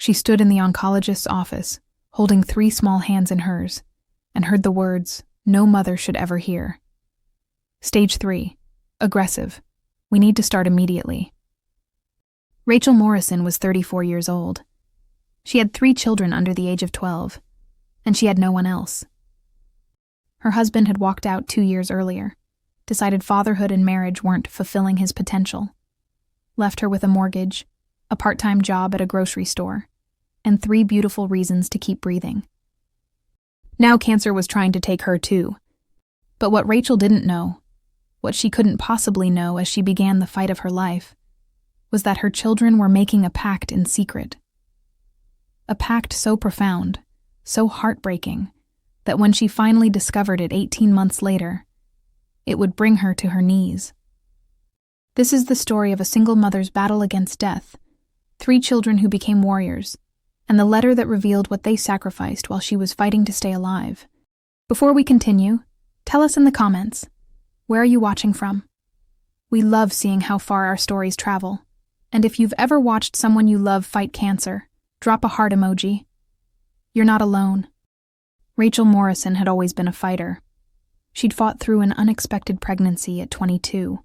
She stood in the oncologist's office, holding 3 small hands in hers, and heard the words no mother should ever hear. Stage 3. Aggressive. We need to start immediately. Rachel Morrison was 34 years old. She had 3 children under the age of 12, and she had no one else. Her husband had walked out 2 years earlier, decided fatherhood and marriage weren't fulfilling his potential, left her with a mortgage, a part-time job at a grocery store, and 3 beautiful reasons to keep breathing. Now cancer was trying to take her too. But what Rachel didn't know, what she couldn't possibly know as she began the fight of her life, was that her children were making a pact in secret. A pact so profound, so heartbreaking, that when she finally discovered it 18 months later, it would bring her to her knees. This is the story of a single mother's battle against death, 3 children who became warriors, and the letter that revealed what they sacrificed while she was fighting to stay alive. Before we continue, tell us in the comments, where are you watching from? We love seeing how far our stories travel, and if you've ever watched someone you love fight cancer, drop a heart emoji. You're not alone. Rachel Morrison had always been a fighter. She'd fought through an unexpected pregnancy at 22,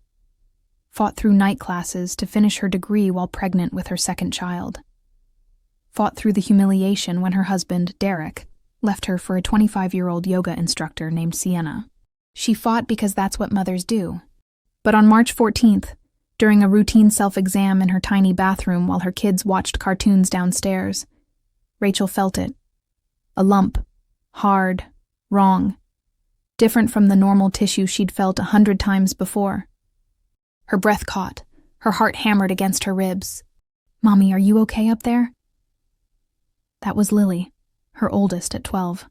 fought through night classes to finish her degree while pregnant with her second child, fought through the humiliation when her husband, Derek, left her for a 25-year-old yoga instructor named Sienna. She fought because that's what mothers do. But on March 14th, during a routine self-exam in her tiny bathroom while her kids watched cartoons downstairs, Rachel felt it. A lump. Hard. Wrong. Different from the normal tissue she'd felt 100 times before. Her breath caught. Her heart hammered against her ribs. "Mommy, are you okay up there?" That was Lily, her oldest at 12.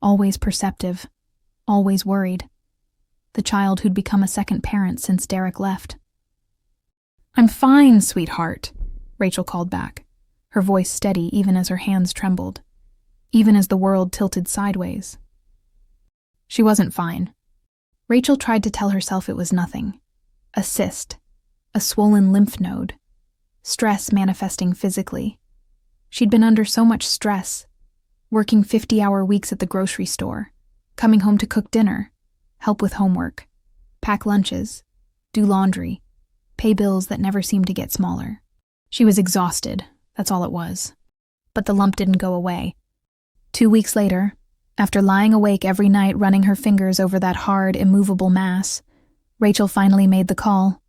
Always perceptive. Always worried. The child who'd become a second parent since Derek left. "I'm fine, sweetheart," Rachel called back, her voice steady even as her hands trembled, even as the world tilted sideways. She wasn't fine. Rachel tried to tell herself it was nothing. A cyst, a swollen lymph node, stress manifesting physically. She'd been under so much stress, working 50-hour weeks at the grocery store, coming home to cook dinner, help with homework, pack lunches, do laundry, pay bills that never seemed to get smaller. She was exhausted, that's all it was. But the lump didn't go away. 2 weeks later, after lying awake every night running her fingers over that hard, immovable mass, Rachel finally made the call.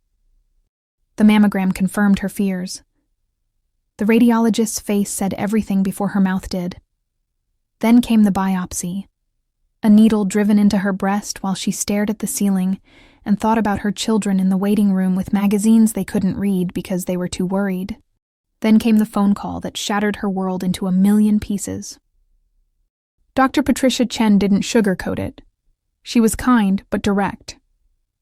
The mammogram confirmed her fears. The radiologist's face said everything before her mouth did. Then came the biopsy. A needle driven into her breast while she stared at the ceiling and thought about her children in the waiting room with magazines they couldn't read because they were too worried. Then came the phone call that shattered her world into a million pieces. Dr. Patricia Chen didn't sugarcoat it. She was kind but direct.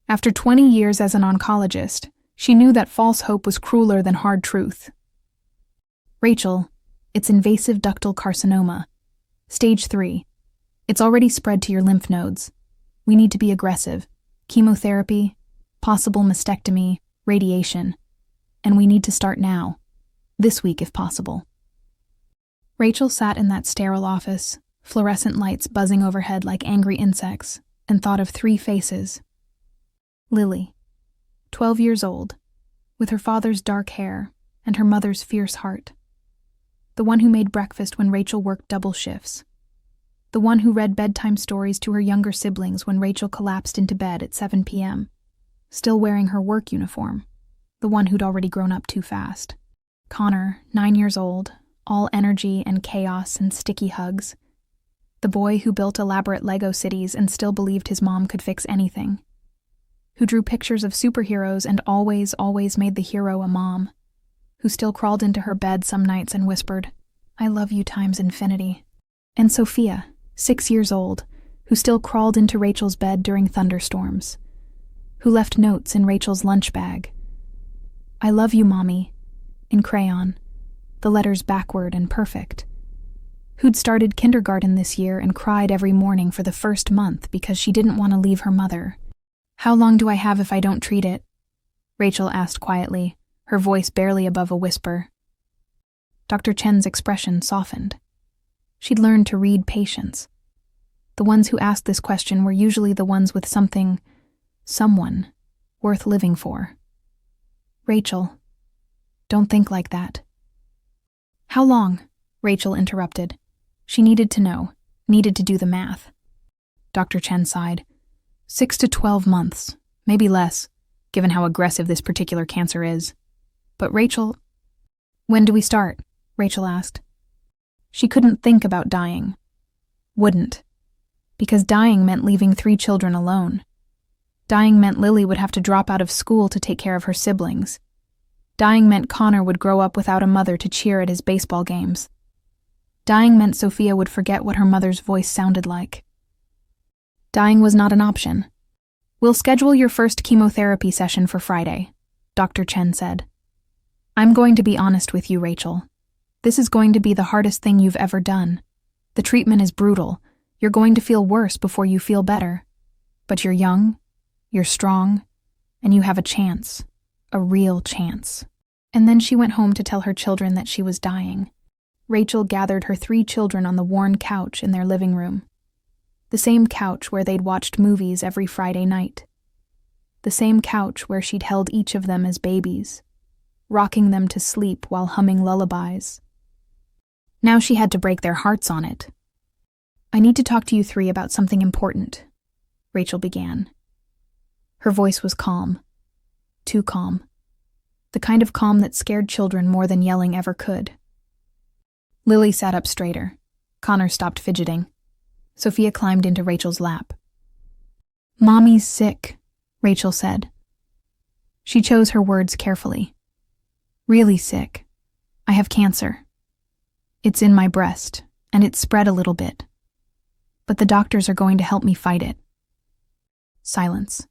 After 20 years as an oncologist, she knew that false hope was crueler than hard truth. "Rachel, it's invasive ductal carcinoma. Stage 3. It's already spread to your lymph nodes. We need to be aggressive. Chemotherapy, possible mastectomy, radiation. And we need to start now. This week if possible." Rachel sat in that sterile office, fluorescent lights buzzing overhead like angry insects, and thought of 3 faces. Lily, 12 years old, with her father's dark hair and her mother's fierce heart. The one who made breakfast when Rachel worked double shifts. The one who read bedtime stories to her younger siblings when Rachel collapsed into bed at 7 p.m., still wearing her work uniform, the one who'd already grown up too fast. Connor, 9 years old, all energy and chaos and sticky hugs. The boy who built elaborate Lego cities and still believed his mom could fix anything. Who drew pictures of superheroes and always made the hero a mom. Who still crawled into her bed some nights and whispered, "I love you times infinity." And Sophia, 6 years old, who still crawled into Rachel's bed during thunderstorms. Who left notes in Rachel's lunch bag. "I love you, Mommy," in crayon, the letters backward and perfect. Who'd started kindergarten this year and cried every morning for the first month because she didn't want to leave her mother. "How long do I have if I don't treat it?" Rachel asked quietly, her voice barely above a whisper. Dr. Chen's expression softened. She'd learned to read patients. The ones who asked this question were usually the ones with someone, worth living for. Rachel, don't think like that. How long? Rachel interrupted. She needed to know, needed to do the math. Dr. Chen sighed. 6 to 12 months, maybe less, given how aggressive this particular cancer is. But Rachel... When do we start? Rachel asked. She couldn't think about dying. Wouldn't. Because dying meant leaving 3 children alone. Dying meant Lily would have to drop out of school to take care of her siblings. Dying meant Connor would grow up without a mother to cheer at his baseball games. Dying meant Sophia would forget what her mother's voice sounded like. Dying was not an option. We'll schedule your first chemotherapy session for Friday, Dr. Chen said. I'm going to be honest with you, Rachel. This is going to be the hardest thing you've ever done. The treatment is brutal. You're going to feel worse before you feel better. But you're young, you're strong, and you have a chance. A real chance. And then she went home to tell her children that she was dying. Rachel gathered her 3 children on the worn couch in their living room. The same couch where they'd watched movies every Friday night. The same couch where she'd held each of them as babies, rocking them to sleep while humming lullabies. Now she had to break their hearts on it. I need to talk to you 3 about something important, Rachel began. Her voice was calm. Too calm. The kind of calm that scared children more than yelling ever could. Lily sat up straighter. Connor stopped fidgeting. Sophia climbed into Rachel's lap. Mommy's sick, Rachel said. She chose her words carefully. Really sick. I have cancer. It's in my breast, and it's spread a little bit. But the doctors are going to help me fight it. Silence.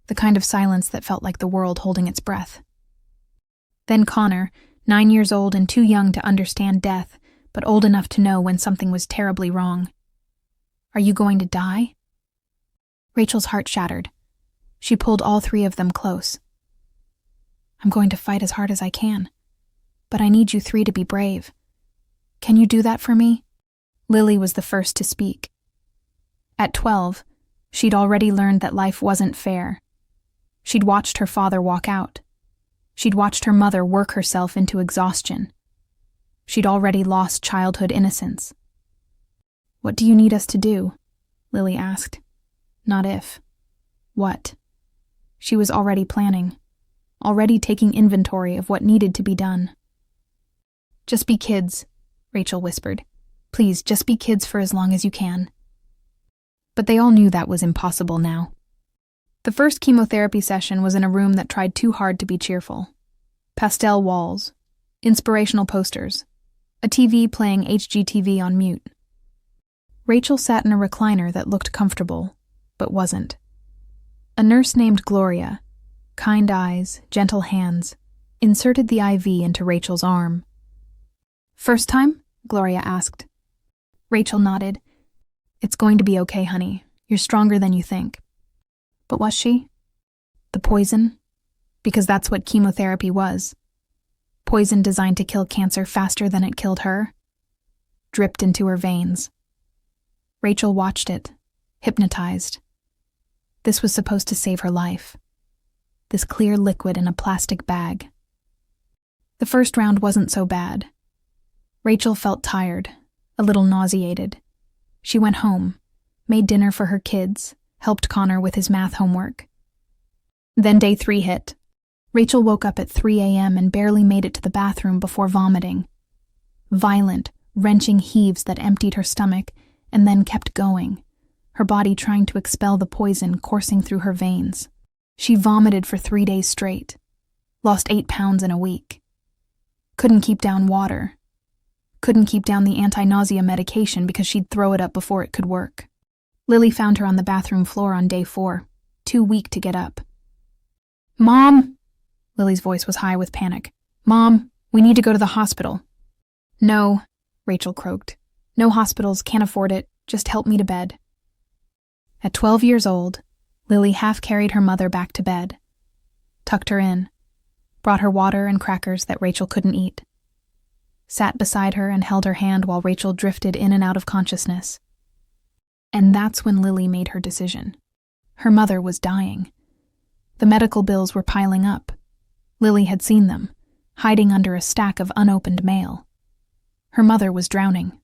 The kind of silence that felt like the world holding its breath. Then Connor, 9 years old and too young to understand death, but old enough to know when something was terribly wrong. Are you going to die? Rachel's heart shattered. She pulled all 3 of them close. I'm going to fight as hard as I can, but I need you 3 to be brave. Can you do that for me? Lily was the first to speak. At 12, she'd already learned that life wasn't fair. She'd watched her father walk out. She'd watched her mother work herself into exhaustion. She'd already lost childhood innocence. What do you need us to do? Lily asked. Not if. What? She was already planning, already taking inventory of what needed to be done. Just be kids, Rachel whispered. Please, just be kids for as long as you can. But they all knew that was impossible now. The first chemotherapy session was in a room that tried too hard to be cheerful. Pastel walls, inspirational posters, a TV playing HGTV on mute. Rachel sat in a recliner that looked comfortable, but wasn't. A nurse named Gloria, kind eyes, gentle hands, inserted the IV into Rachel's arm. First time? Gloria asked. Rachel nodded. It's going to be okay, honey. You're stronger than you think. But was she? The poison? Because that's what chemotherapy was. Poison designed to kill cancer faster than it killed her. Dripped into her veins. Rachel watched it, hypnotized. This was supposed to save her life. This clear liquid in a plastic bag. The first round wasn't so bad. Rachel felt tired, a little nauseated. She went home, made dinner for her kids, helped Connor with his math homework. Then day 3 hit. Rachel woke up at 3 a.m. and barely made it to the bathroom before vomiting. Violent, wrenching heaves that emptied her stomach and then kept going, her body trying to expel the poison coursing through her veins. She vomited for 3 days straight, lost 8 pounds in a week. Couldn't keep down water. Couldn't keep down the anti-nausea medication because she'd throw it up before it could work. Lily found her on the bathroom floor on day 4, too weak to get up. Mom! Lily's voice was high with panic. Mom, we need to go to the hospital. No, Rachel croaked. No hospitals, can't afford it, just help me to bed. At 12 years old, Lily half carried her mother back to bed, tucked her in, brought her water and crackers that Rachel couldn't eat. sat beside her and held her hand while Rachel drifted in and out of consciousness. And that's when Lily made her decision. Her mother was dying. The medical bills were piling up. Lily had seen them, hiding under a stack of unopened mail. Her mother was drowning.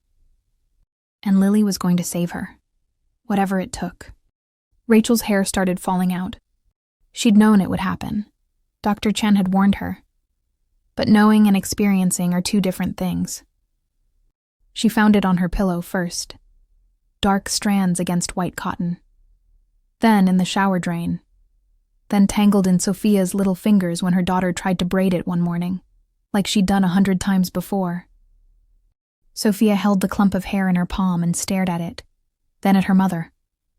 And Lily was going to save her, whatever it took. Rachel's hair started falling out. She'd known it would happen. Dr. Chen had warned her. But knowing and experiencing are two different things. She found it on her pillow first, dark strands against white cotton. Then in the shower drain. Then tangled in Sophia's little fingers when her daughter tried to braid it one morning, like she'd done 100 times before. Sophia held the clump of hair in her palm and stared at it, then at her mother.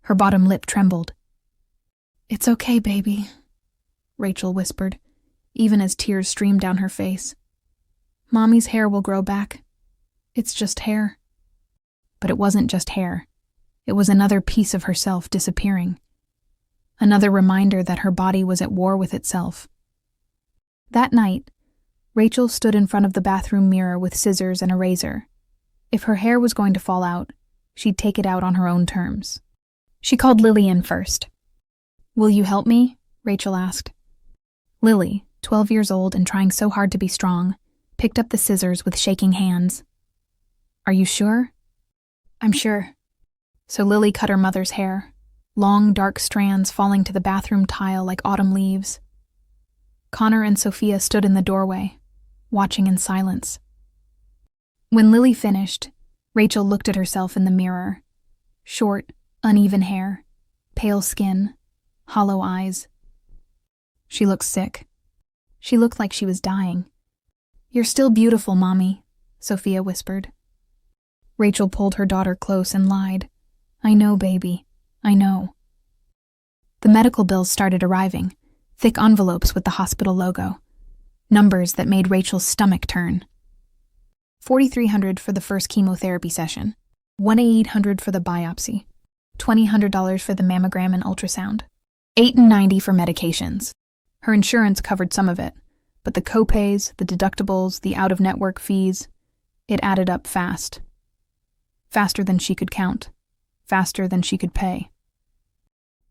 Her bottom lip trembled. "It's okay, baby," Rachel whispered, even as tears streamed down her face. "Mommy's hair will grow back. It's just hair." But it wasn't just hair. It was another piece of herself disappearing. Another reminder that her body was at war with itself. That night, Rachel stood in front of the bathroom mirror with scissors and a razor. If her hair was going to fall out, she'd take it out on her own terms. She called Lily in first. "Will you help me?" Rachel asked. Lily, 12 years old and trying so hard to be strong, picked up the scissors with shaking hands. "Are you sure?" "I'm sure." So Lily cut her mother's hair, long dark strands falling to the bathroom tile like autumn leaves. Connor and Sophia stood in the doorway, watching in silence. When Lily finished, Rachel looked at herself in the mirror. Short, uneven hair, pale skin, hollow eyes. She looked sick. She looked like she was dying. "You're still beautiful, Mommy," Sophia whispered. Rachel pulled her daughter close and lied. "I know, baby. I know." The medical bills started arriving, thick envelopes with the hospital logo. Numbers that made Rachel's stomach turn. $4,300 for the first chemotherapy session, $1,800 for the biopsy, $2,000 for the mammogram and ultrasound, $890 for medications. Her insurance covered some of it, but the copays, the deductibles, the out-of-network fees, it added up fast. Faster than she could count, faster than she could pay.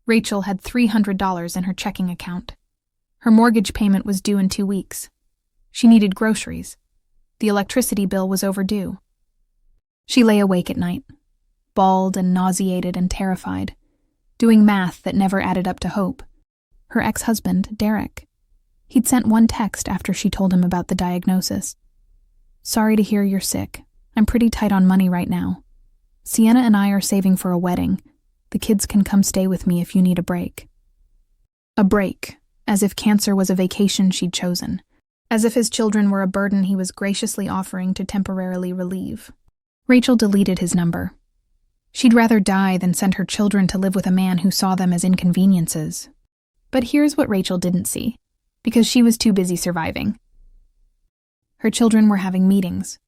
Rachel had $300 in her checking account. Her mortgage payment was due in 2 weeks. She needed groceries. The electricity bill was overdue. She lay awake at night, bald and nauseated and terrified, doing math that never added up to hope. Her ex-husband, Derek. He'd sent one text after she told him about the diagnosis. "Sorry to hear you're sick. I'm pretty tight on money right now. Sienna and I are saving for a wedding. The kids can come stay with me if you need a break." A break, as if cancer was a vacation she'd chosen. As if his children were a burden he was graciously offering to temporarily relieve. Rachel deleted his number. She'd rather die than send her children to live with a man who saw them as inconveniences. But here's what Rachel didn't see, because she was too busy surviving. Her children were having meetings.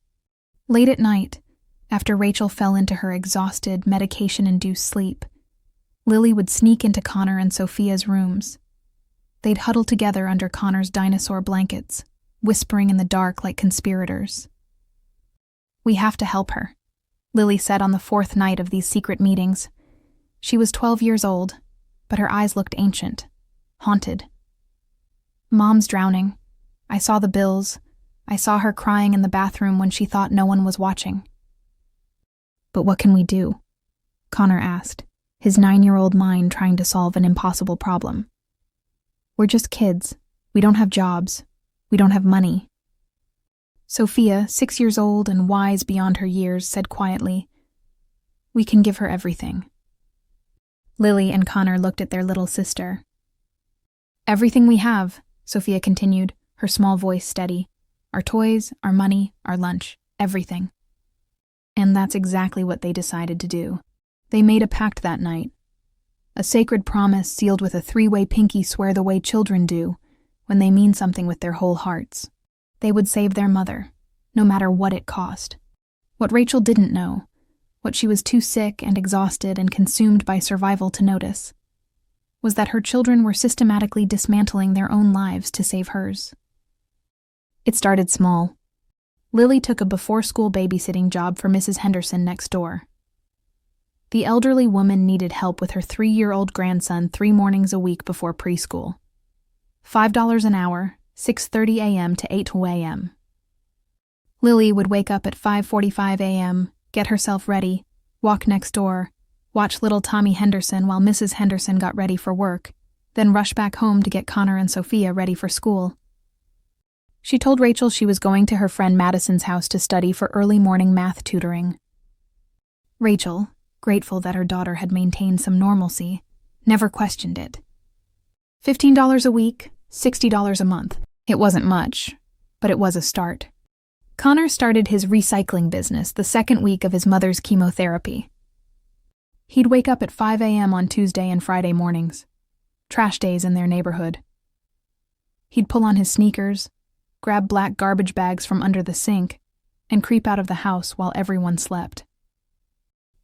Late at night, after Rachel fell into her exhausted, medication-induced sleep, Lily would sneak into Connor and Sophia's rooms. They'd huddle together under Connor's dinosaur blankets, whispering in the dark like conspirators. "We have to help her," Lily said on the 4th night of these secret meetings. She was 12 years old, but her eyes looked ancient, haunted. "Mom's drowning. I saw the bills. I saw her crying in the bathroom when she thought no one was watching." "But what can we do?" Connor asked, his 9-year-old mind trying to solve an impossible problem. "We're just kids. We don't have jobs. We don't have money." Sophia, 6 years old and wise beyond her years, said quietly, "We can give her everything." Lily and Connor looked at their little sister. "Everything we have," Sophia continued, her small voice steady. "Our toys, our money, our lunch, everything." And that's exactly what they decided to do. They made a pact that night. A sacred promise sealed with a 3-way pinky swear the way children do when they mean something with their whole hearts. They would save their mother, no matter what it cost. What Rachel didn't know, what she was too sick and exhausted and consumed by survival to notice, was that her children were systematically dismantling their own lives to save hers. It started small. Lily took a before-school babysitting job for Mrs. Henderson next door. The elderly woman needed help with her 3-year-old grandson 3 mornings a week before preschool. $5 an hour, 6:30 a.m. to 8 a.m. Lily would wake up at 5:45 a.m., get herself ready, walk next door, watch little Tommy Henderson while Mrs. Henderson got ready for work, then rush back home to get Connor and Sophia ready for school. She told Rachel she was going to her friend Madison's house to study for early morning math tutoring. Rachel, grateful that her daughter had maintained some normalcy, never questioned it. $15 a week, $60 a month. It wasn't much, but it was a start. Connor started his recycling business the second week of his mother's chemotherapy. He'd wake up at 5 a.m. on Tuesday and Friday mornings, trash days in their neighborhood. He'd pull on his sneakers, grab black garbage bags from under the sink, and creep out of the house while everyone slept.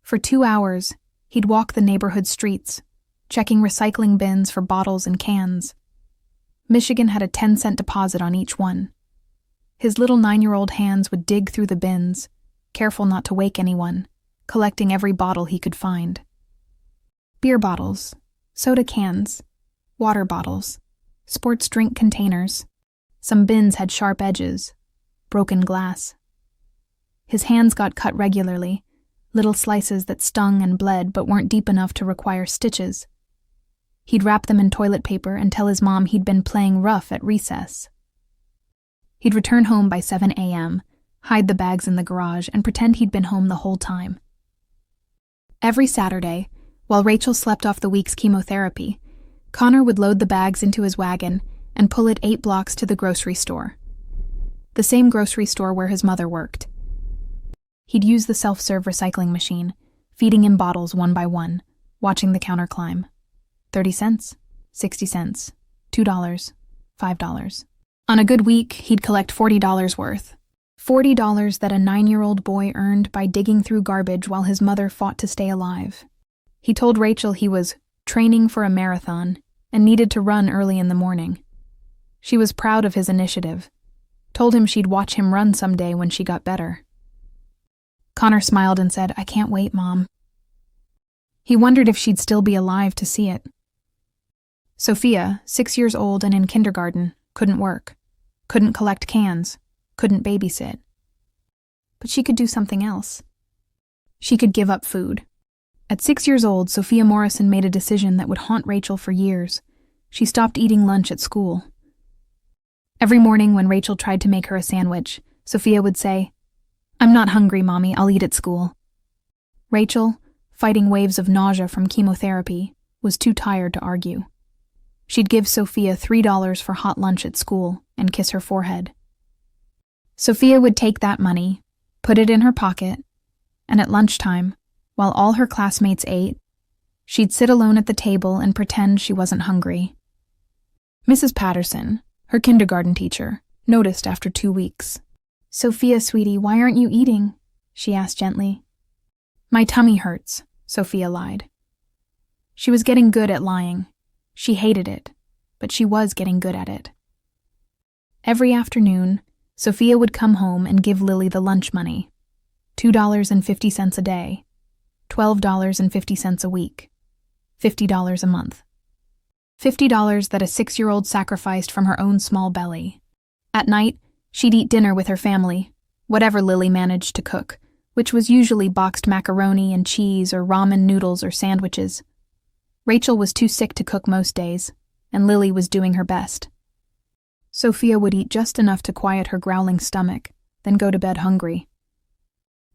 For 2 hours, he'd walk the neighborhood streets, checking recycling bins for bottles and cans. Michigan had a 10-cent deposit on each one. His little 9-year-old hands would dig through the bins, careful not to wake anyone, collecting every bottle he could find. Beer bottles, soda cans, water bottles, sports drink containers. Some bins had sharp edges, broken glass. His hands got cut regularly, little slices that stung and bled but weren't deep enough to require stitches. He'd wrap them in toilet paper and tell his mom he'd been playing rough at recess. He'd return home by 7 a.m., hide the bags in the garage, and pretend he'd been home the whole time. Every Saturday, while Rachel slept off the week's chemotherapy, Connor would load the bags into his wagon and pull it 8 blocks to the grocery store. The same grocery store where his mother worked. He'd use the self-serve recycling machine, feeding him bottles one by one, watching the counter climb. 30 cents, 60 cents, $2, $5. On a good week, he'd collect $40 worth. $40 that a 9-year-old boy earned by digging through garbage while his mother fought to stay alive. He told Rachel he was training for a marathon and needed to run early in the morning. She was proud of his initiative, told him she'd watch him run someday when she got better. Connor smiled and said, "I can't wait, Mom." He wondered if she'd still be alive to see it. Sophia, 6 years old and in kindergarten, couldn't work, couldn't collect cans, couldn't babysit. But she could do something else. She could give up food. At 6 years old, Sophia Morrison made a decision that would haunt Rachel for years. She stopped eating lunch at school. Every morning when Rachel tried to make her a sandwich, Sophia would say, "I'm not hungry, Mommy, I'll eat at school." Rachel, fighting waves of nausea from chemotherapy, was too tired to argue. She'd give Sophia $3 for hot lunch at school and kiss her forehead. Sophia would take that money, put it in her pocket, and at lunchtime, while all her classmates ate, she'd sit alone at the table and pretend she wasn't hungry. Mrs. Patterson, her kindergarten teacher, noticed after 2 weeks. "Sophia, sweetie, why aren't you eating?" she asked gently. "My tummy hurts," Sophia lied. She was getting good at lying. She hated it, but she was getting good at it. Every afternoon, Sophia would come home and give Lily the lunch money, $2.50 a day, $12.50 a week, $50 a month. $50 that a 6-year-old sacrificed from her own small belly. At night, she'd eat dinner with her family, whatever Lily managed to cook, which was usually boxed macaroni and cheese or ramen noodles or sandwiches. Rachel was too sick to cook most days, and Lily was doing her best. Sophia would eat just enough to quiet her growling stomach, then go to bed hungry.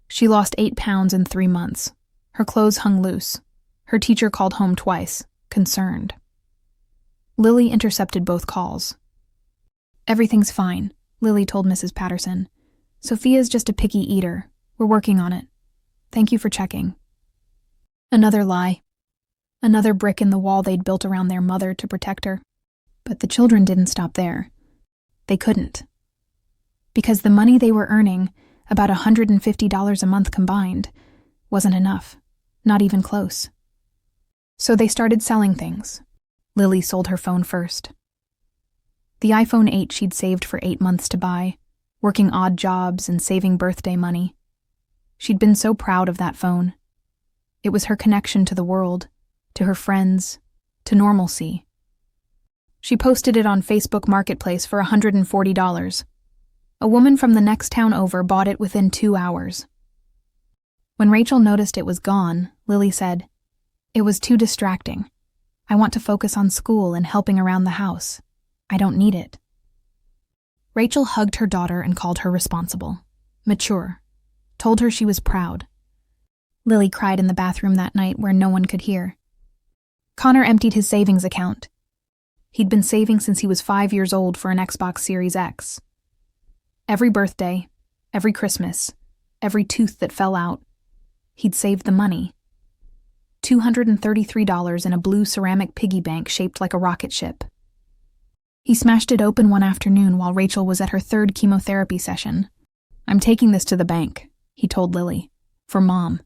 She lost 8 pounds in 3 months. Her clothes hung loose. Her teacher called home twice, concerned. Lily intercepted both calls. "Everything's fine," Lily told Mrs. Patterson. "Sophia's just a picky eater. We're working on it. Thank you for checking." Another lie. Another brick in the wall they'd built around their mother to protect her. But the children didn't stop there. They couldn't. Because the money they were earning, about $150 a month combined, wasn't enough. Not even close. So they started selling things. Lily sold her phone first. The iPhone 8 she'd saved for 8 months to buy, working odd jobs and saving birthday money. She'd been so proud of that phone. It was her connection to the world, to her friends, to normalcy. She posted it on Facebook Marketplace for $140. A woman from the next town over bought it within 2 hours. When Rachel noticed it was gone, Lily said, "It was too distracting. I want to focus on school and helping around the house. I don't need it." Rachel hugged her daughter and called her responsible, mature, told her she was proud. Lily cried in the bathroom that night where no one could hear. Connor emptied his savings account. He'd been saving since he was 5 years old for an Xbox Series X. Every birthday, every Christmas, every tooth that fell out, he'd saved the money. $233 in a blue ceramic piggy bank shaped like a rocket ship. He smashed it open one afternoon while Rachel was at her 3rd chemotherapy session. "I'm taking this to the bank," he told Lily, "for Mom."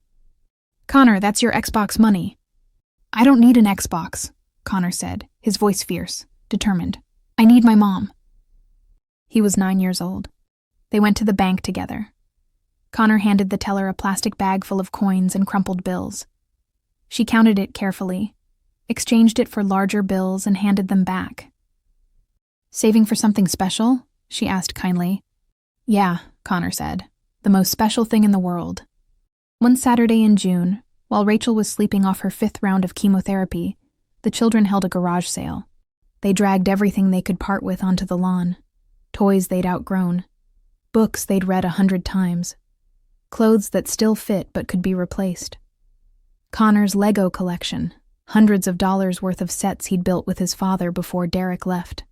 "Connor, that's your Xbox money." "I don't need an Xbox," Connor said, his voice fierce, determined. "I need my mom." He was 9 years old. They went to the bank together. Connor handed the teller a plastic bag full of coins and crumpled bills. She counted it carefully, exchanged it for larger bills, and handed them back. "Saving for something special?" she asked kindly. "Yeah," Connor said, "the most special thing in the world." One Saturday in June, while Rachel was sleeping off her 5th round of chemotherapy, the children held a garage sale. They dragged everything they could part with onto the lawn. Toys they'd outgrown. Books they'd read 100 times. Clothes that still fit but could be replaced. Connor's Lego collection, hundreds of dollars worth of sets he'd built with his father before Derek left.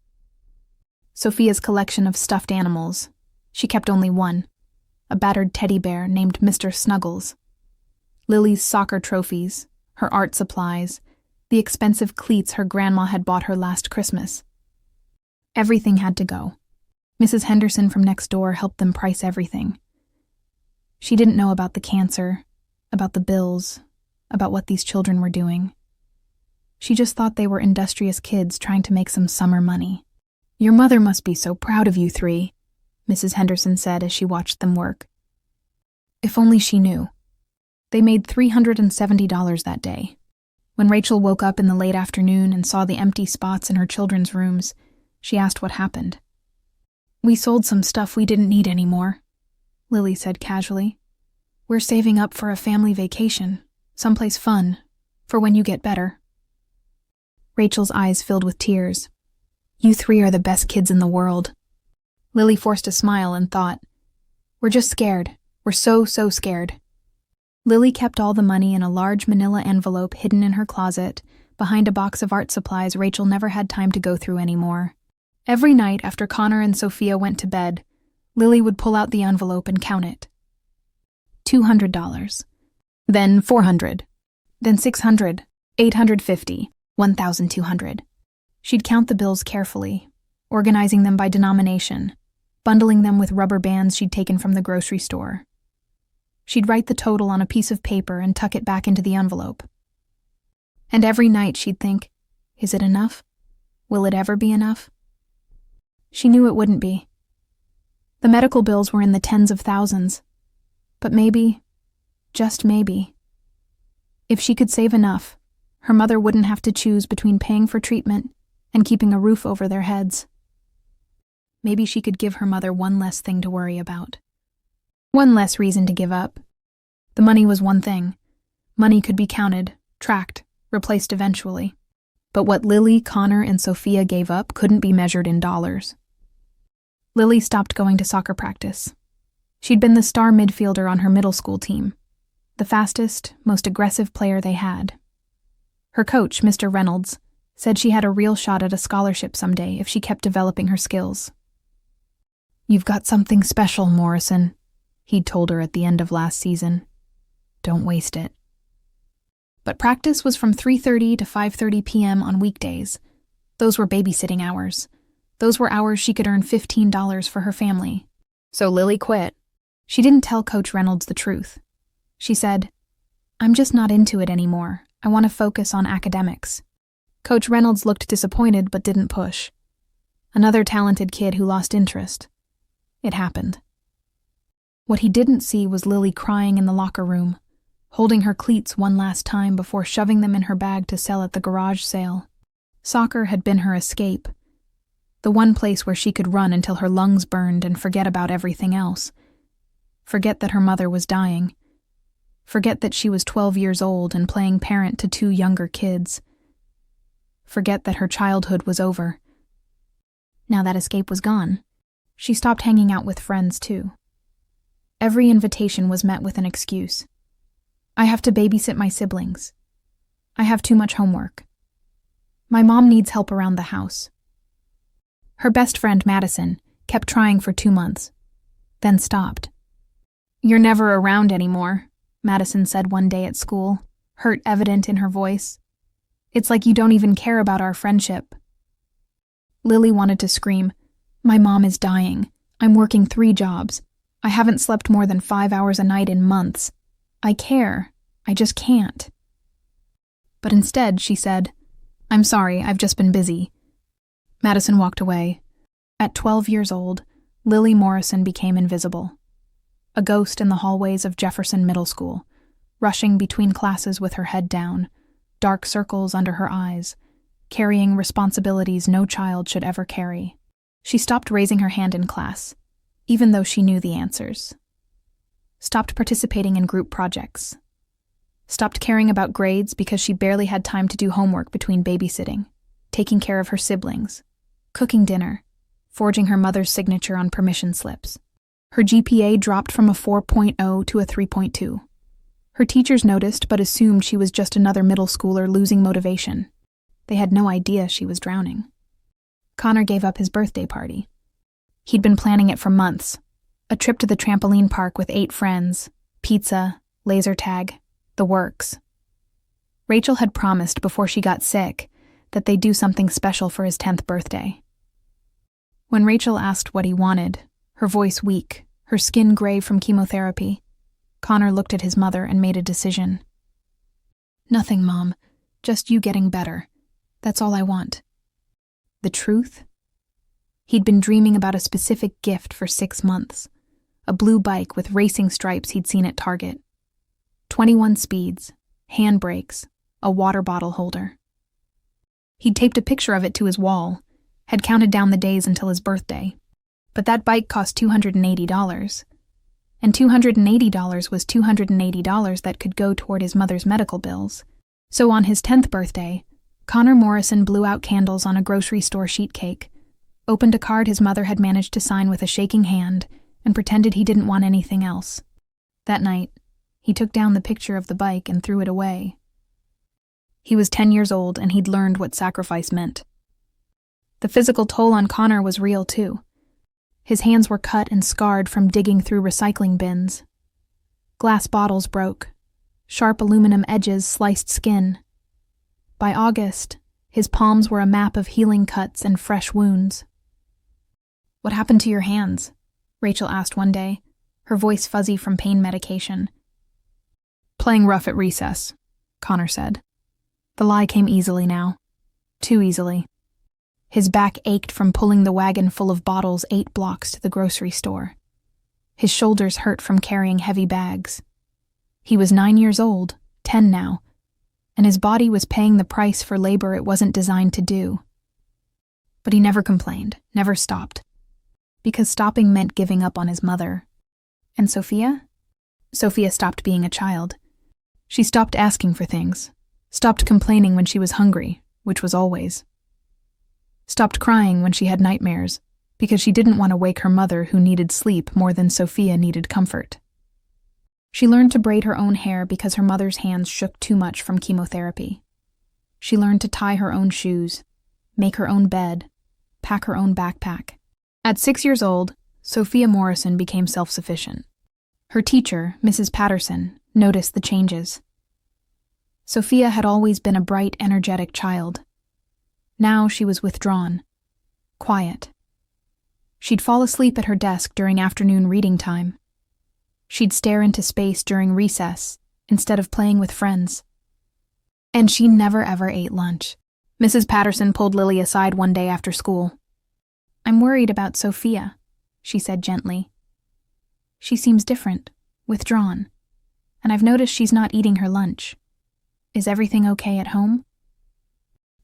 Sophia's collection of stuffed animals. She kept only one, a battered teddy bear named Mr. Snuggles. Lily's soccer trophies, her art supplies, the expensive cleats her grandma had bought her last Christmas. Everything had to go. Mrs. Henderson from next door helped them price everything. She didn't know about the cancer, about the bills, about what these children were doing. She just thought they were industrious kids trying to make some summer money. "Your mother must be so proud of you 3, Mrs. Henderson said as she watched them work. If only she knew. They made $370 that day. When Rachel woke up in the late afternoon and saw the empty spots in her children's rooms, she asked what happened. "We sold some stuff we didn't need anymore," Lily said casually. "We're saving up for a family vacation, someplace fun, for when you get better." Rachel's eyes filled with tears. "You 3 are the best kids in the world." Lily forced a smile and thought, "We're just scared. We're so scared." Lily kept all the money in a large manila envelope hidden in her closet, behind a box of art supplies Rachel never had time to go through anymore. Every night after Connor and Sophia went to bed, Lily would pull out the envelope and count it. $200. Then $400. Then $600, $850, $1,200. She'd count the bills carefully, organizing them by denomination, bundling them with rubber bands she'd taken from the grocery store. She'd write the total on a piece of paper and tuck it back into the envelope. And every night she'd think, is it enough? Will it ever be enough? She knew it wouldn't be. The medical bills were in the tens of thousands. But maybe, just maybe, if she could save enough, her mother wouldn't have to choose between paying for treatment and keeping a roof over their heads. Maybe she could give her mother one less thing to worry about. One less reason to give up. The money was one thing. Money could be counted, tracked, replaced eventually. But what Lily, Connor, and Sophia gave up couldn't be measured in dollars. Lily stopped going to soccer practice. She'd been the star midfielder on her middle school team, the fastest, most aggressive player they had. Her coach, Mr. Reynolds, said she had a real shot at a scholarship someday if she kept developing her skills. "You've got something special, Morrison," he'd told her at the end of last season. "Don't waste it." But practice was from 3:30 to 5:30 p.m. on weekdays. Those were babysitting hours. Those were hours she could earn $15 for her family. So Lily quit. She didn't tell Coach Reynolds the truth. She said, "I'm just not into it anymore. I want to focus on academics." Coach Reynolds looked disappointed but didn't push. Another talented kid who lost interest. It happened. What he didn't see was Lily crying in the locker room, holding her cleats one last time before shoving them in her bag to sell at the garage sale. Soccer had been her escape, the one place where she could run until her lungs burned and forget about everything else. Forget that her mother was dying. Forget that she was 12 years old and playing parent to 2 younger kids. Forget that her childhood was over. Now that escape was gone, she stopped hanging out with friends too. Every invitation was met with an excuse. I have to babysit my siblings. I have too much homework. My mom needs help around the house. Her best friend, Madison, kept trying for 2 months, then stopped. You're never around anymore, Madison said one day at school, hurt evident in her voice. It's like you don't even care about our friendship. Lily wanted to scream, My mom is dying. I'm working 3 jobs. I haven't slept more than 5 hours a night in months. I care. I just can't. But instead, she said, I'm sorry, I've just been busy. Madison walked away. At 12 years old, Lily Morrison became invisible. A ghost in the hallways of Jefferson Middle School, rushing between classes with her head down, dark circles under her eyes, carrying responsibilities no child should ever carry. She stopped raising her hand in class, even though she knew the answers. Stopped participating in group projects. Stopped caring about grades because she barely had time to do homework between babysitting, taking care of her siblings, cooking dinner, forging her mother's signature on permission slips. Her GPA dropped from a 4.0 to a 3.2. Her teachers noticed but assumed she was just another middle schooler losing motivation. They had no idea she was drowning. Connor gave up his birthday party. He'd been planning it for months. A trip to the trampoline park with 8 friends, pizza, laser tag, the works. Rachel had promised before she got sick that they'd do something special for his 10th birthday. When Rachel asked what he wanted, her voice weak, her skin gray from chemotherapy, Connor looked at his mother and made a decision. Nothing, Mom. Just you getting better. That's all I want. The truth? He'd been dreaming about a specific gift for 6 months. A blue bike with racing stripes he'd seen at Target. 21 speeds, handbrakes, a water bottle holder. He'd taped a picture of it to his wall, had counted down the days until his birthday. But that bike cost $280. And $280 was $280 that could go toward his mother's medical bills. So on his 10th birthday, Connor Morrison blew out candles on a grocery store sheet cake, opened a card his mother had managed to sign with a shaking hand, and pretended he didn't want anything else. That night, he took down the picture of the bike and threw it away. He was 10 years old and he'd learned what sacrifice meant. The physical toll on Connor was real too. His hands were cut and scarred from digging through recycling bins. Glass bottles broke. Sharp aluminum edges sliced skin. By August, his palms were a map of healing cuts and fresh wounds. What happened to your hands? Rachel asked one day, her voice fuzzy from pain medication. Playing rough at recess, Connor said. The lie came easily now. Too easily. His back ached from pulling the wagon full of bottles 8 blocks to the grocery store. His shoulders hurt from carrying heavy bags. He was 9 years old, 10 now, and his body was paying the price for labor it wasn't designed to do. But he never complained, never stopped. Because stopping meant giving up on his mother. And Sophia? Sophia stopped being a child. She stopped asking for things, stopped complaining when she was hungry, which was always. Stopped crying when she had nightmares, because she didn't want to wake her mother who needed sleep more than Sophia needed comfort. She learned to braid her own hair because her mother's hands shook too much from chemotherapy. She learned to tie her own shoes, make her own bed, pack her own backpack. At 6 years old, Sophia Morrison became self-sufficient. Her teacher, Mrs. Patterson, noticed the changes. Sophia had always been a bright, energetic child. Now she was withdrawn, quiet. She'd fall asleep at her desk during afternoon reading time. She'd stare into space during recess instead of playing with friends. And she never ever ate lunch. Mrs. Patterson pulled Lily aside one day after school. I'm worried about Sophia. she said gently. She seems different, withdrawn, and I've noticed she's not eating her lunch. Is everything okay at home?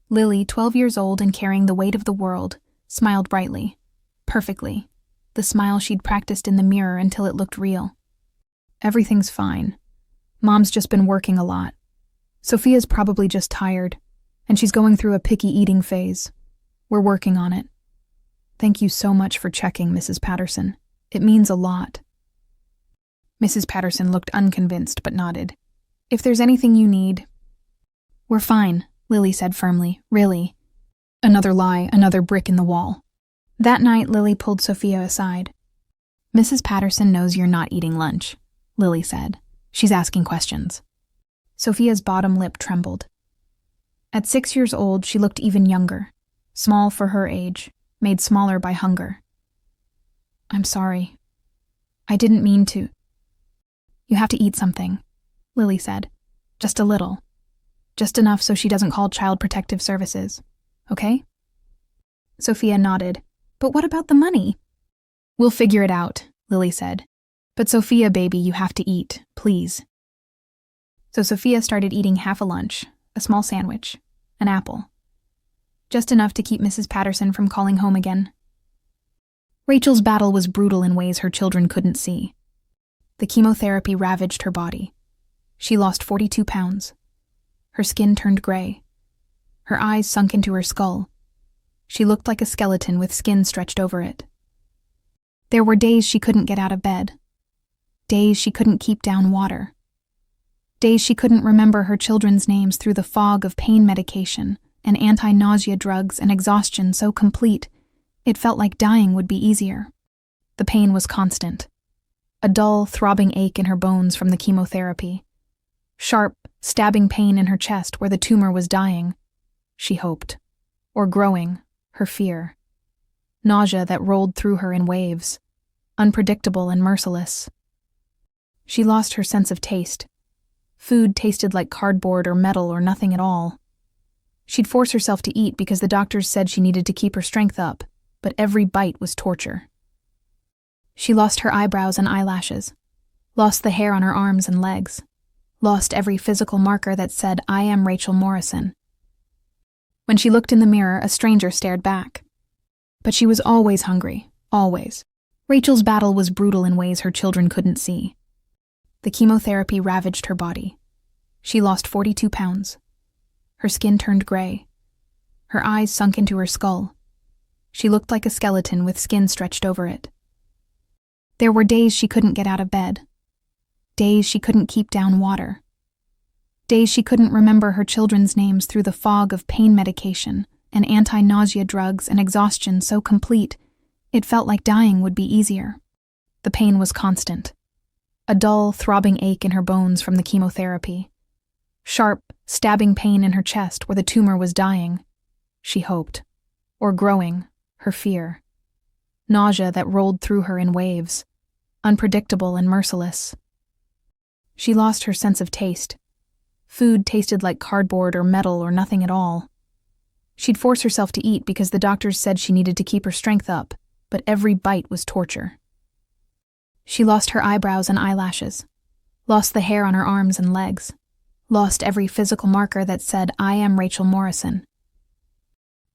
Lily, 12 years old and carrying the weight of the world, smiled brightly, perfectly, the smile she'd practiced in the mirror until it looked real. Everything's fine. Mom's just been working a lot. Sophia's probably just tired, and she's going through a picky eating phase. We're working on it. Thank you so much for checking, Mrs. Patterson. It means a lot. Mrs. Patterson looked unconvinced but nodded. If there's anything you need... We're fine, Lily said firmly. Really. Another lie, another brick in the wall. That night, Lily pulled Sophia aside. Mrs. Patterson knows you're not eating lunch, Lily said. She's asking questions. Sophia's bottom lip trembled. At 6 years old, she looked even younger, small for her age, made smaller by hunger. I'm sorry. I didn't mean to. You have to eat something, Lily said. Just a little. Just enough so she doesn't call Child Protective Services. Okay? Sophia nodded. But what about the money? We'll figure it out, Lily said. But Sophia, baby, you have to eat, please. So Sophia started eating half a lunch, a small sandwich, an apple. Just enough to keep Mrs. Patterson from calling home again. Rachel's battle was brutal in ways her children couldn't see. The chemotherapy ravaged her body. She lost 42 pounds. Her skin turned gray. Her eyes sunk into her skull. She looked like a skeleton with skin stretched over it. There were days she couldn't get out of bed. Days she couldn't keep down water. Days she couldn't remember her children's names through the fog of pain medication and anti-nausea drugs and exhaustion so complete, it felt like dying would be easier. The pain was constant. A dull, throbbing ache in her bones from the chemotherapy. Sharp, stabbing pain in her chest where the tumor was dying, she hoped, or growing, her fear. Nausea that rolled through her in waves, unpredictable and merciless. She lost her sense of taste. Food tasted like cardboard or metal or nothing at all. She'd force herself to eat because the doctors said she needed to keep her strength up, but every bite was torture. She lost her eyebrows and eyelashes, lost the hair on her arms and legs, lost every physical marker that said, I am Rachel Morrison. When she looked in the mirror, a stranger stared back. But she was always hungry, always. Rachel's battle was brutal in ways her children couldn't see. The chemotherapy ravaged her body. She lost 42 pounds. Her skin turned gray. Her eyes sunk into her skull. She looked like a skeleton with skin stretched over it. There were days she couldn't get out of bed. Days she couldn't keep down water. Days she couldn't remember her children's names through the fog of pain medication and anti-nausea drugs and exhaustion so complete, it felt like dying would be easier. The pain was constant. A dull, throbbing ache in her bones from the chemotherapy. Sharp, stabbing pain in her chest where the tumor was dying, she hoped, or growing, her fear. Nausea that rolled through her in waves, unpredictable and merciless. She lost her sense of taste. Food tasted like cardboard or metal or nothing at all. She'd force herself to eat because the doctors said she needed to keep her strength up, but every bite was torture. She lost her eyebrows and eyelashes, lost the hair on her arms and legs, lost every physical marker that said, I am Rachel Morrison.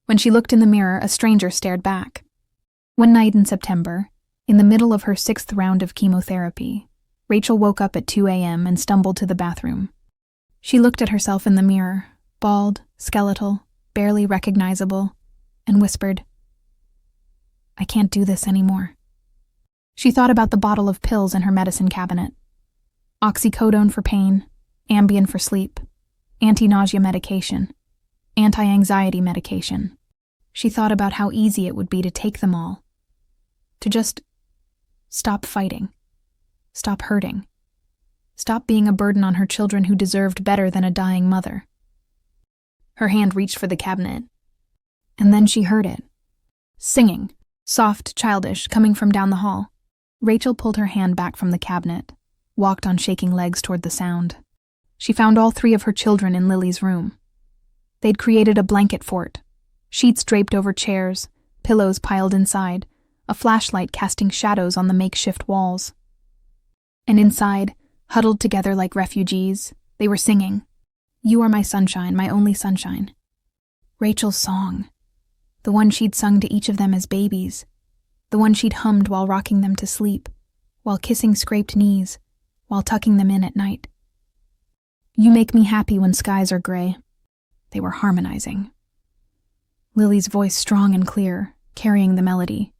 When she looked in the mirror, a stranger stared back. One night in September, in the middle of her 6th round of chemotherapy, Rachel woke up at 2 a.m. and stumbled to the bathroom. She looked at herself in the mirror, bald, skeletal, barely recognizable, and whispered, I can't do this anymore. She thought about the bottle of pills in her medicine cabinet. Oxycodone for pain, Ambien for sleep, anti-nausea medication, anti-anxiety medication. She thought about how easy it would be to take them all. To just stop fighting. Stop hurting. Stop being a burden on her children who deserved better than a dying mother. Her hand reached for the cabinet. And then she heard it. Singing, soft, childish, coming from down the hall. Rachel pulled her hand back from the cabinet, walked on shaking legs toward the sound. She found all 3 of her children in Lily's room. They'd created a blanket fort, sheets draped over chairs, pillows piled inside, a flashlight casting shadows on the makeshift walls. And inside, huddled together like refugees, they were singing, "You are my sunshine, my only sunshine." Rachel's song. The one she'd sung to each of them as babies. The one she'd hummed while rocking them to sleep, while kissing scraped knees, while tucking them in at night. "You make me happy when skies are gray." They were harmonizing. Lily's voice strong and clear, carrying the melody.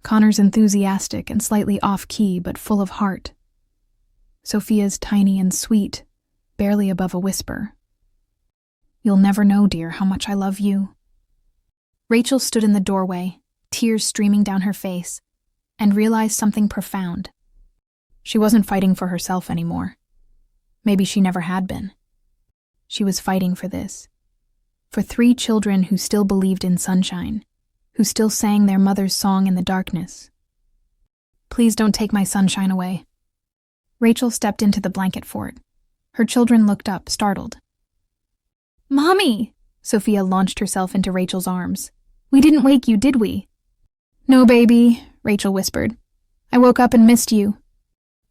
Connor's enthusiastic and slightly off-key, but full of heart. Sophia's tiny and sweet, barely above a whisper. "You'll never know, dear, how much I love you." Rachel stood in the doorway, tears streaming down her face, and realized something profound. She wasn't fighting for herself anymore. Maybe she never had been. She was fighting for this. For 3 children who still believed in sunshine, who still sang their mother's song in the darkness. "Please don't take my sunshine away." Rachel stepped into the blanket fort. Her children looked up, startled. "Mommy!" Sophia launched herself into Rachel's arms. "We didn't wake you, did we?" "No, baby," Rachel whispered. "I woke up and missed you."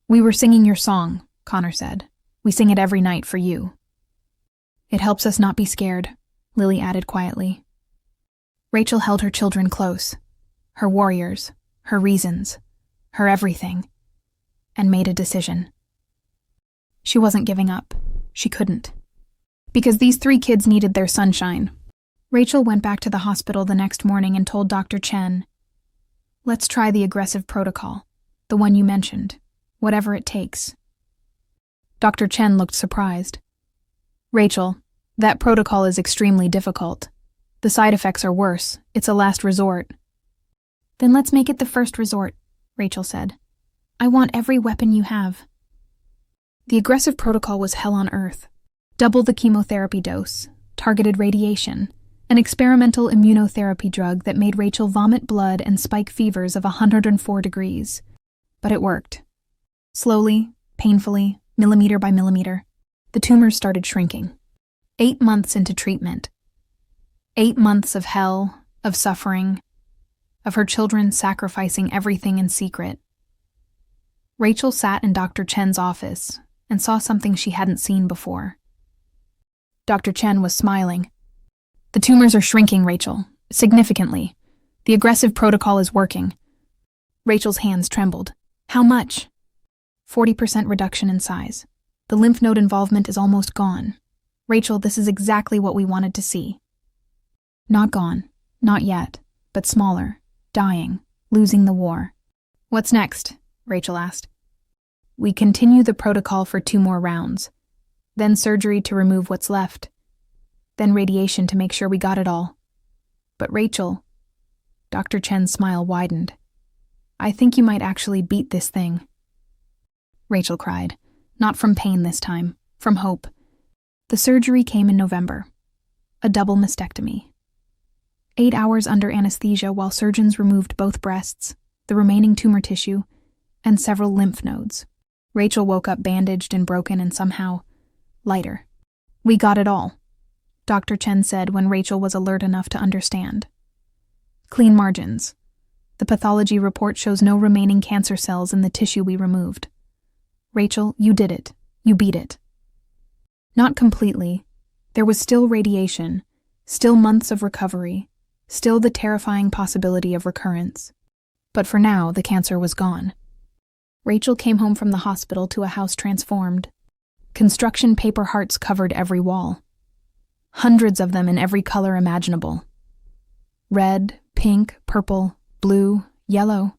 "We were singing your song," Connor said. "We sing it every night for you." "It helps us not be scared," Lily added quietly. Rachel held her children close, her warriors, her reasons, her everything, and made a decision. She wasn't giving up. She couldn't. Because these 3 kids needed their sunshine. Rachel went back to the hospital the next morning and told Dr. Chen, "Let's try the aggressive protocol, the one you mentioned, whatever it takes." Dr. Chen looked surprised. "Rachel, that protocol is extremely difficult. The side effects are worse. It's a last resort." "Then let's make it the first resort," Rachel said. "I want every weapon you have." The aggressive protocol was hell on earth. Double the chemotherapy dose, targeted radiation, an experimental immunotherapy drug that made Rachel vomit blood and spike fevers of 104 degrees. But it worked. Slowly, painfully, millimeter by millimeter, the tumors started shrinking. 8 months into treatment. 8 months of hell, of suffering, of her children sacrificing everything in secret. Rachel sat in Dr. Chen's office and saw something she hadn't seen before. Dr. Chen was smiling. "The tumors are shrinking, Rachel, significantly. The aggressive protocol is working." Rachel's hands trembled. "How much?" 40% reduction in size. The lymph node involvement is almost gone. "Rachel, this is exactly what we wanted to see." "Not gone, not yet, but smaller, dying, losing the war." "What's next?" Rachel asked. "We continue the protocol for 2 more rounds. Then surgery to remove what's left. Then radiation to make sure we got it all." "But Rachel," Dr. Chen's smile widened, "I think you might actually beat this thing." Rachel cried, not from pain this time, from hope. The surgery came in November. A double mastectomy. 8 hours under anesthesia while surgeons removed both breasts, the remaining tumor tissue, and several lymph nodes. Rachel woke up bandaged and broken and somehow lighter. "We got it all," Dr. Chen said when Rachel was alert enough to understand. "Clean margins. The pathology report shows no remaining cancer cells in the tissue we removed. Rachel, you did it. You beat it." Not completely. There was still radiation, still months of recovery, still the terrifying possibility of recurrence. But for now, the cancer was gone. Rachel came home from the hospital to a house transformed. Construction paper hearts covered every wall. Hundreds of them in every color imaginable. Red, pink, purple, blue, yellow.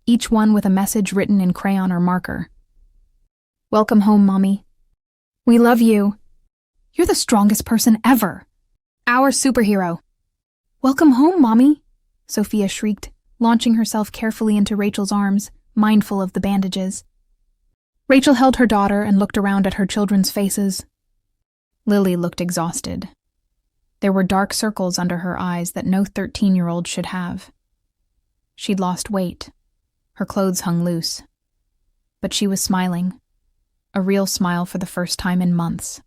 Each one with a message written in crayon or marker. "Welcome home, Mommy. We love you. You're the strongest person ever. Our superhero. Welcome home, Mommy," Sophia shrieked, launching herself carefully into Rachel's arms, mindful of the bandages. Rachel held her daughter and looked around at her children's faces. Lily looked exhausted. There were dark circles under her eyes that no 13-year-old should have. She'd lost weight. Her clothes hung loose. But she was smiling. A real smile for the first time in months.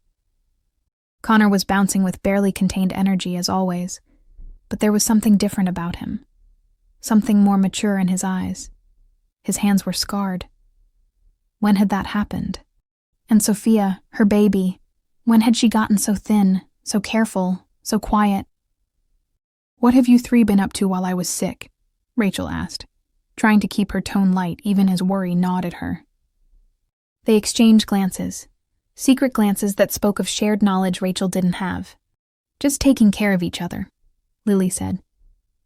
Connor was bouncing with barely contained energy as always, but there was something different about him. something more mature in his eyes. His hands were scarred. When had that happened? And Sophia, her baby, when had she gotten so thin, so careful, so quiet? "What have you three been up to while I was sick?" Rachel asked, trying to keep her tone light even as worry gnawed at her. They exchanged glances, secret glances that spoke of shared knowledge Rachel didn't have. "Just taking care of each other," Lily said.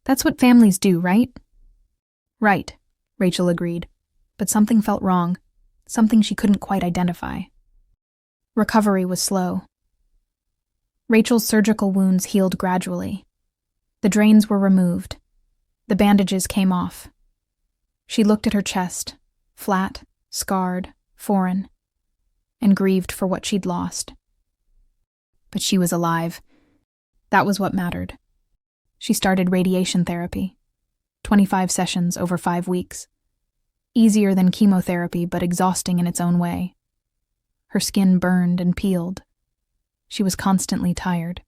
"That's what families do, right?" "Right," Rachel agreed, but something felt wrong, something she couldn't quite identify. Recovery was slow. Rachel's surgical wounds healed gradually. The drains were removed. The bandages came off. She looked at her chest, flat, scarred, foreign, and grieved for what she'd lost. But she was alive. That was what mattered. She started radiation therapy, 25 sessions over 5 weeks. Easier than chemotherapy, but exhausting in its own way. Her skin burned and peeled. She was constantly tired.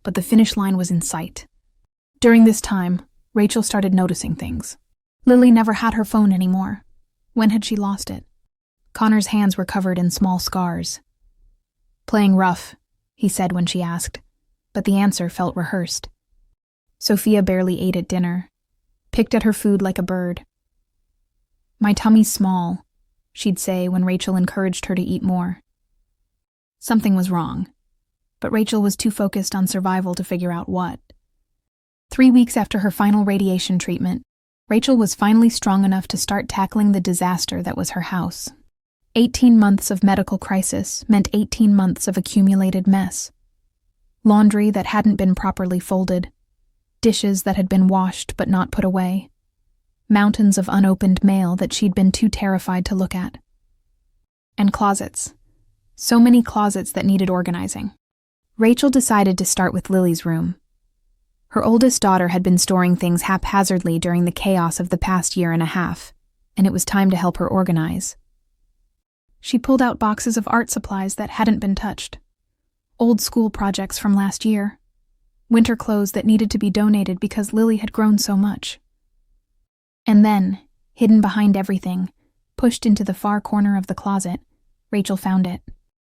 But the finish line was in sight. During this time, Rachel started noticing things. Lily never had her phone anymore. When had she lost it? Connor's hands were covered in small scars. "Playing rough," he said when she asked, but the answer felt rehearsed. Sophia barely ate at dinner, picked at her food like a bird. "My tummy's small," she'd say when Rachel encouraged her to eat more. Something was wrong, but Rachel was too focused on survival to figure out what. 3 weeks after her final radiation treatment, Rachel was finally strong enough to start tackling the disaster that was her house. 18 months of medical crisis meant 18 months of accumulated mess. Laundry that hadn't been properly folded, dishes that had been washed but not put away, mountains of unopened mail that she'd been too terrified to look at. And closets. So many closets that needed organizing. Rachel decided to start with Lily's room. Her oldest daughter had been storing things haphazardly during the chaos of the past year and a half, and it was time to help her organize. She pulled out boxes of art supplies that hadn't been touched, old school projects from last year, winter clothes that needed to be donated because Lily had grown so much. And then, hidden behind everything, pushed into the far corner of the closet, Rachel found it.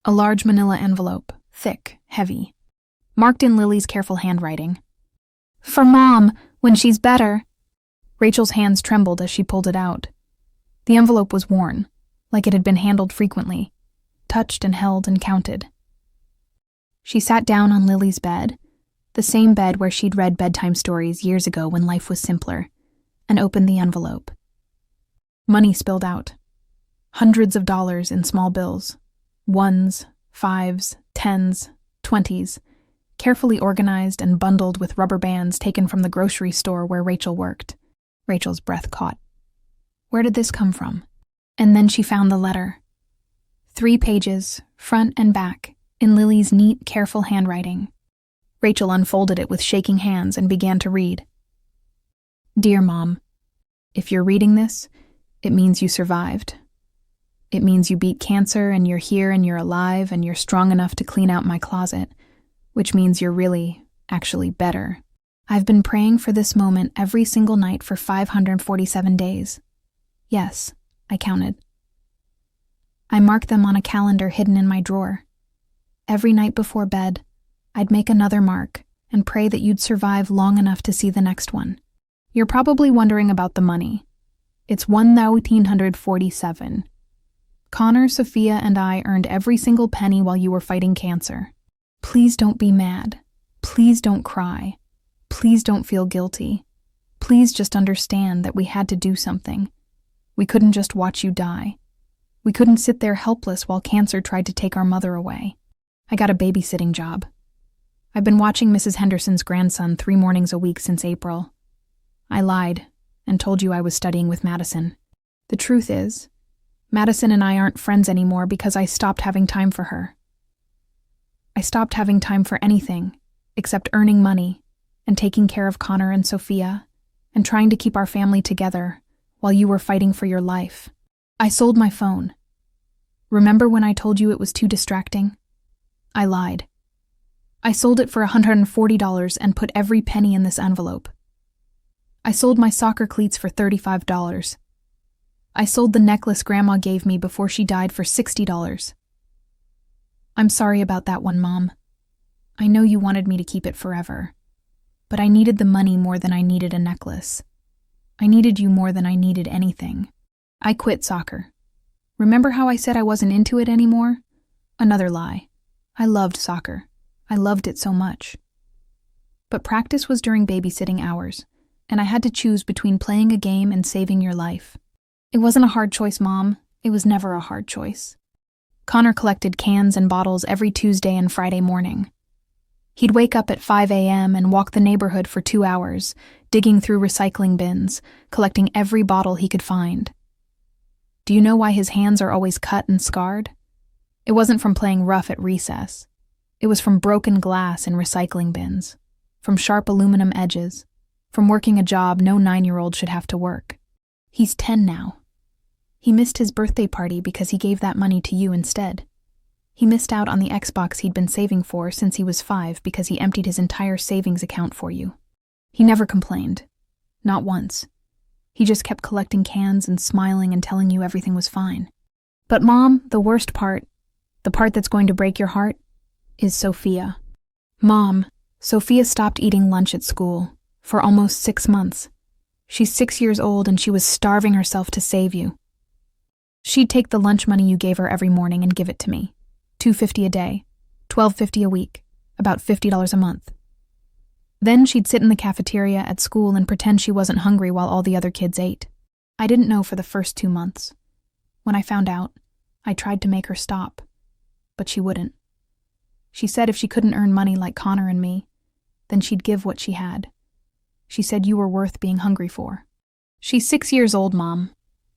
A large manila envelope, thick, heavy, marked in Lily's careful handwriting. "For Mom, when she's better." Rachel's hands trembled as she pulled it out. The envelope was worn, like it had been handled frequently, touched and held and counted. She sat down on Lily's bed, the same bed where she'd read bedtime stories years ago when life was simpler, and opened the envelope. Money spilled out. Hundreds of dollars in small bills. 1s, 5s, 10s, 20s, carefully organized and bundled with rubber bands taken from the grocery store where Rachel worked. Rachel's breath caught. Where did this come from? And then she found the letter. 3 pages, front and back, in Lily's neat, careful handwriting. Rachel unfolded it with shaking hands and began to read. "Dear Mom, if you're reading this, it means you survived. It means you beat cancer and you're here and you're alive and you're strong enough to clean out my closet, which means you're really, actually better. I've been praying for this moment every single night for 547 days. Yes, I counted. I marked them on a calendar hidden in my drawer. Every night before bed, I'd make another mark and pray that you'd survive long enough to see the next one. You're probably wondering about the money. It's 1,347. Connor, Sophia, and I earned every single penny while you were fighting cancer. Please don't be mad. Please don't cry. Please don't feel guilty. Please just understand that we had to do something. We couldn't just watch you die. We couldn't sit there helpless while cancer tried to take our mother away. I got a babysitting job. I've been watching Mrs. Henderson's grandson 3 mornings a week since April. I lied and told you I was studying with Madison. The truth is, Madison and I aren't friends anymore because I stopped having time for her. I stopped having time for anything except earning money and taking care of Connor and Sophia and trying to keep our family together while you were fighting for your life. I sold my phone. Remember when I told you it was too distracting? I lied. I sold it for $140 and put every penny in this envelope. I sold my soccer cleats for $35. I sold the necklace Grandma gave me before she died for $60. I'm sorry about that one, Mom. I know you wanted me to keep it forever, but I needed the money more than I needed a necklace. I needed you more than I needed anything. I quit soccer. Remember how I said I wasn't into it anymore? Another lie. I loved soccer. I loved it so much. But practice was during babysitting hours, and I had to choose between playing a game and saving your life. It wasn't a hard choice, Mom. It was never a hard choice. Connor collected cans and bottles every Tuesday and Friday morning. He'd wake up at 5 a.m. and walk the neighborhood for 2 hours, digging through recycling bins, collecting every bottle he could find. Do you know why his hands are always cut and scarred? It wasn't from playing rough at recess. It was from broken glass in recycling bins, from sharp aluminum edges, from working a job no 9-year-old should have to work. He's 10 now. He missed his birthday party because he gave that money to you instead. He missed out on the Xbox he'd been saving for since he was 5 because he emptied his entire savings account for you. He never complained. Not once. He just kept collecting cans and smiling and telling you everything was fine. But Mom, the worst part, the part that's going to break your heart, is Sophia. Mom, Sophia stopped eating lunch at school for almost 6 months. She's 6 years old and she was starving herself to save you. She'd take the lunch money you gave her every morning and give it to me. $2.50 a day, $12.50 a week, about $50 a month. Then she'd sit in the cafeteria at school and pretend she wasn't hungry while all the other kids ate. I didn't know for the first 2 months. When I found out, I tried to make her stop, but she wouldn't. She said if she couldn't earn money like Connor and me, then she'd give what she had. She said you were worth being hungry for. She's 6 years old, Mom.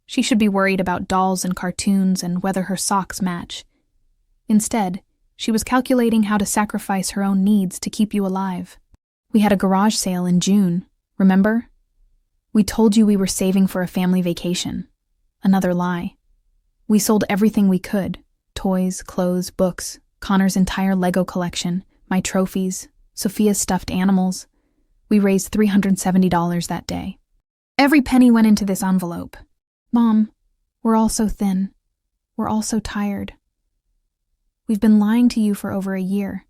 She should be worried about dolls and cartoons and whether her socks match. Instead, she was calculating how to sacrifice her own needs to keep you alive. We had a garage sale in June, remember? We told you we were saving for a family vacation. Another lie. We sold everything we could. Toys, clothes, books, Connor's entire Lego collection, my trophies, Sophia's stuffed animals. We raised $370 that day. Every penny went into this envelope. Mom, we're all so thin. We're all so tired. We've been lying to you for over a year.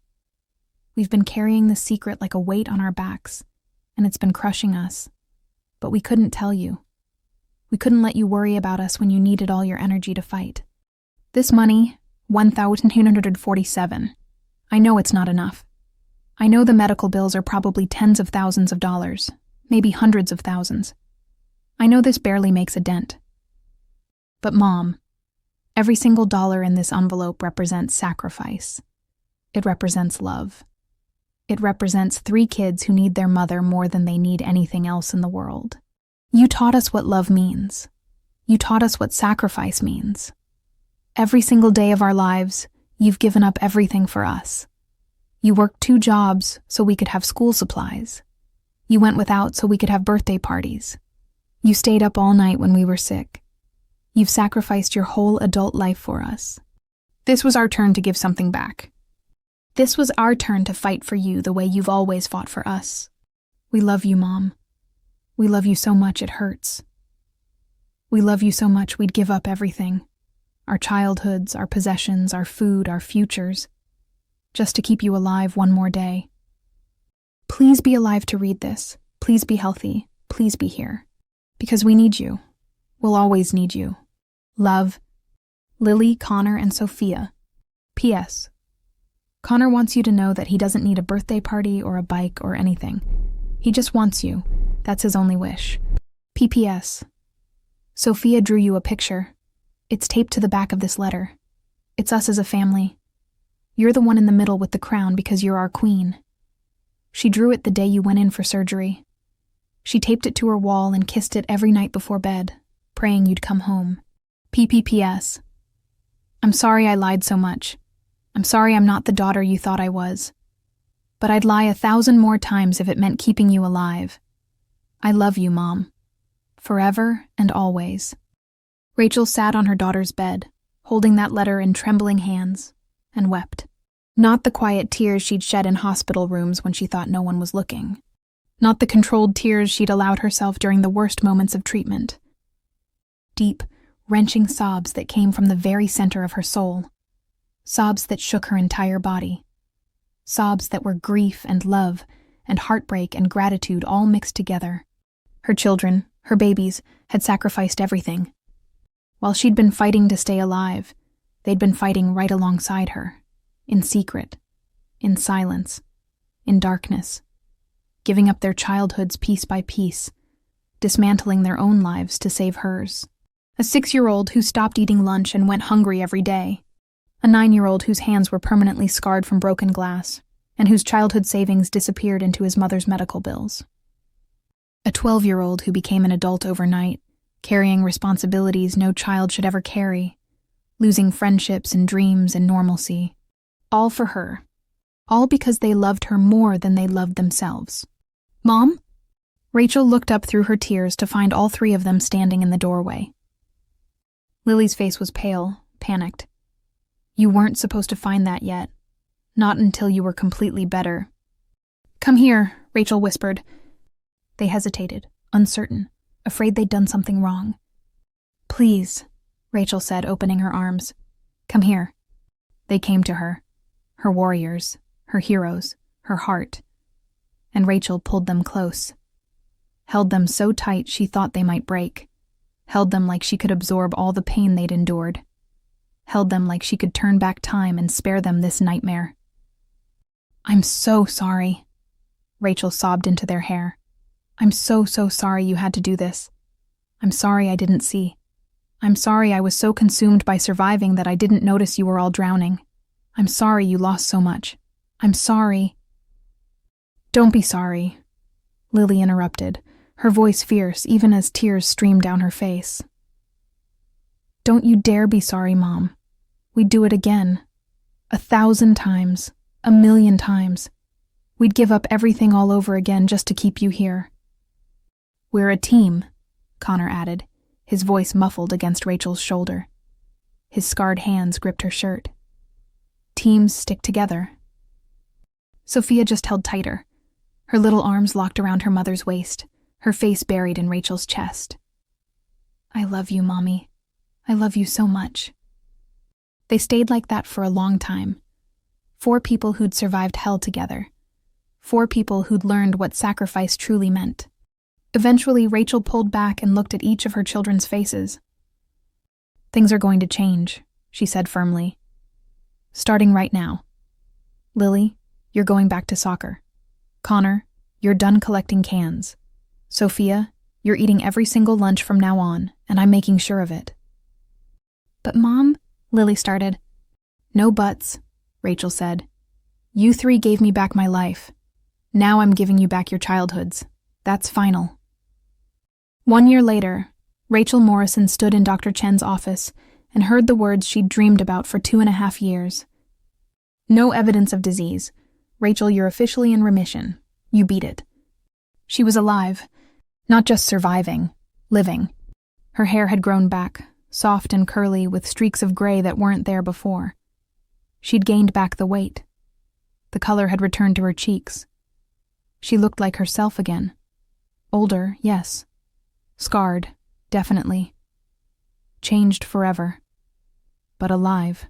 We've been carrying the secret like a weight on our backs, and it's been crushing us. But we couldn't tell you. We couldn't let you worry about us when you needed all your energy to fight. This money, $1,947. I know it's not enough. I know the medical bills are probably tens of thousands of dollars, maybe hundreds of thousands. I know this barely makes a dent. But Mom, every single dollar in this envelope represents sacrifice. It represents love. It represents 3 kids who need their mother more than they need anything else in the world. You taught us what love means. You taught us what sacrifice means. Every single day of our lives, you've given up everything for us. You worked 2 jobs so we could have school supplies. You went without so we could have birthday parties. You stayed up all night when we were sick. You've sacrificed your whole adult life for us. This was our turn to give something back. This was our turn to fight for you the way you've always fought for us. We love you, Mom. We love you so much it hurts. We love you so much we'd give up everything. Our childhoods, our possessions, our food, our futures, just to keep you alive one more day. Please be alive to read this. Please be healthy. Please be here. Because we need you. We'll always need you. Love, Lily, Connor, and Sophia. P.S. Connor wants you to know that he doesn't need a birthday party or a bike or anything. He just wants you. That's his only wish. P.P.S. Sophia drew you a picture. It's taped to the back of this letter. It's us as a family. You're the one in the middle with the crown because you're our queen. She drew it the day you went in for surgery. She taped it to her wall and kissed it every night before bed, praying you'd come home. P.P.P.S. I'm sorry I lied so much. I'm sorry I'm not the daughter you thought I was. But I'd lie 1,000 more times if it meant keeping you alive. I love you, Mom. Forever and always. Rachel sat on her daughter's bed, holding that letter in trembling hands, and wept. Not the quiet tears she'd shed in hospital rooms when she thought no one was looking. not the controlled tears she'd allowed herself during the worst moments of treatment. Deep, wrenching sobs that came from the very center of her soul. Sobs that shook her entire body. Sobs that were grief and love and heartbreak and gratitude all mixed together. Her children, her babies, had sacrificed everything. While she'd been fighting to stay alive, they'd been fighting right alongside her, in secret, in silence, in darkness, giving up their childhoods piece by piece, dismantling their own lives to save hers. A 6-year-old who stopped eating lunch and went hungry every day. A 9-year-old whose hands were permanently scarred from broken glass, and whose childhood savings disappeared into his mother's medical bills. A 12-year-old who became an adult overnight, carrying responsibilities no child should ever carry, losing friendships and dreams and normalcy. All for her. All because they loved her more than they loved themselves. "Mom?" Rachel looked up through her tears to find all 3 of them standing in the doorway. Lily's face was pale, panicked. "You weren't supposed to find that yet. Not until you were completely better." "Come here," Rachel whispered. They hesitated, uncertain, afraid they'd done something wrong. "Please," Rachel said, opening her arms. "Come here." They came to her, her warriors, her heroes, her heart. And Rachel pulled them close. Held them so tight she thought they might break. Held them like she could absorb all the pain they'd endured. Held them like she could turn back time and spare them this nightmare. "I'm so sorry," Rachel sobbed into their hair. "I'm so sorry you had to do this. I'm sorry I didn't see. I'm sorry I was so consumed by surviving that I didn't notice you were all drowning. I'm sorry you lost so much. I'm sorry." "Don't be sorry," Lily interrupted, her voice fierce even as tears streamed down her face. "Don't you dare be sorry, Mom. We'd do it again. 1,000 times. 1,000,000 times. We'd give up everything all over again just to keep you here." "We're a team," Connor added, his voice muffled against Rachel's shoulder. His scarred hands gripped her shirt. "Teams stick together." Sophia just held tighter, her little arms locked around her mother's waist, her face buried in Rachel's chest. "I love you, Mommy. I love you so much." They stayed like that for a long time. 4 people who'd survived hell together. 4 people who'd learned what sacrifice truly meant. Eventually, Rachel pulled back and looked at each of her children's faces. "Things are going to change," she said firmly. "Starting right now. Lily, you're going back to soccer. Connor, you're done collecting cans. Sophia, you're eating every single lunch from now on, and I'm making sure of it." "But Mom," Lily started. "No buts," Rachel said. "You 3 gave me back my life. Now I'm giving you back your childhoods. That's final." 1 year later, Rachel Morrison stood in Dr. Chen's office and heard the words she'd dreamed about for 2.5 years. "No evidence of disease. Rachel, you're officially in remission. You beat it." She was alive, not just surviving, living. Her hair had grown back, soft and curly with streaks of gray that weren't there before. She'd gained back the weight. The color had returned to her cheeks. She looked like herself again. Older, yes. Scarred, definitely. Changed forever. But alive.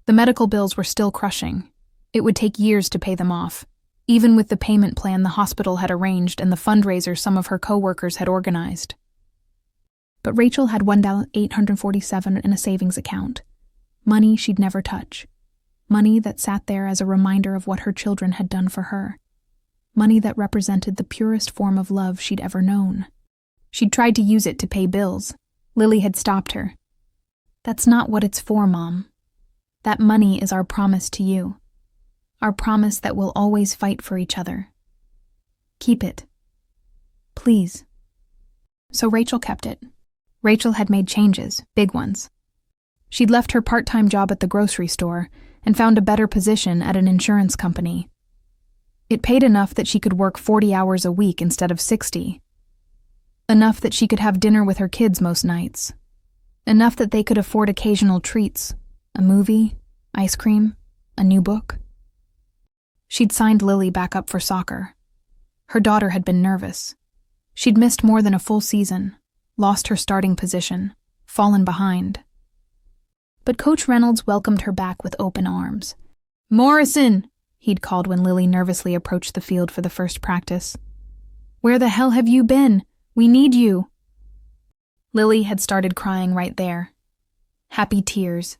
The medical bills were still crushing. It would take years to pay them off, even with the payment plan the hospital had arranged and the fundraiser some of her co-workers had organized. But Rachel had $1,847 in a savings account. Money she'd never touch. Money that sat there as a reminder of what her children had done for her. Money that represented the purest form of love she'd ever known. She'd tried to use it to pay bills. Lily had stopped her. "That's not what it's for, Mom. That money is our promise to you. Our promise that we'll always fight for each other. Keep it. Please." So Rachel kept it. Rachel had made changes, big ones. She'd left her part-time job at the grocery store and found a better position at an insurance company. It paid enough that she could work 40 hours a week instead of 60. Enough that she could have dinner with her kids most nights. Enough that they could afford occasional treats, a movie, ice cream, a new book. She'd signed Lily back up for soccer. Her daughter had been nervous. She'd missed more than a full season, lost her starting position, fallen behind. But Coach Reynolds welcomed her back with open arms. "Morrison!" he'd called when Lily nervously approached the field for the first practice. "Where the hell have you been? We need you." Lily had started crying right there. Happy tears.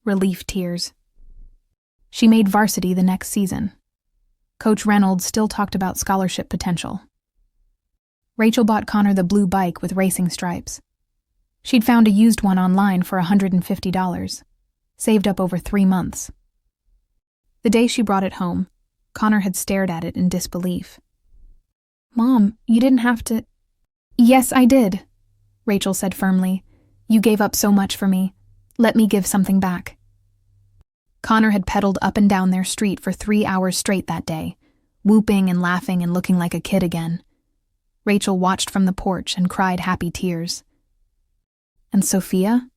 Relief tears. She made varsity the next season. Coach Reynolds still talked about scholarship potential. Rachel bought Connor the blue bike with racing stripes. She'd found a used one online for $150, saved up over 3 months. The day she brought it home, Connor had stared at it in disbelief. "Mom, you didn't have to—" "Yes, I did," Rachel said firmly. "You gave up so much for me. Let me give something back." Connor had pedaled up and down their street for 3 hours straight that day, whooping and laughing and looking like a kid again. Rachel watched from the porch and cried happy tears. And Sophia?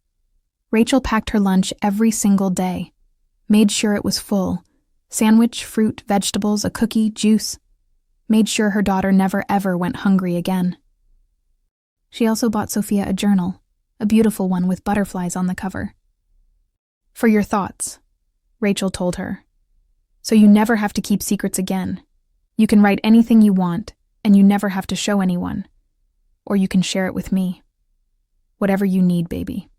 Rachel packed her lunch every single day, made sure it was full. Sandwich, fruit, vegetables, a cookie, juice. Made sure her daughter never ever went hungry again. She also bought Sophia a journal, a beautiful one with butterflies on the cover. "For your thoughts," Rachel told her. "So you never have to keep secrets again. You can write anything you want, and you never have to show anyone. Or you can share it with me. Whatever you need, baby."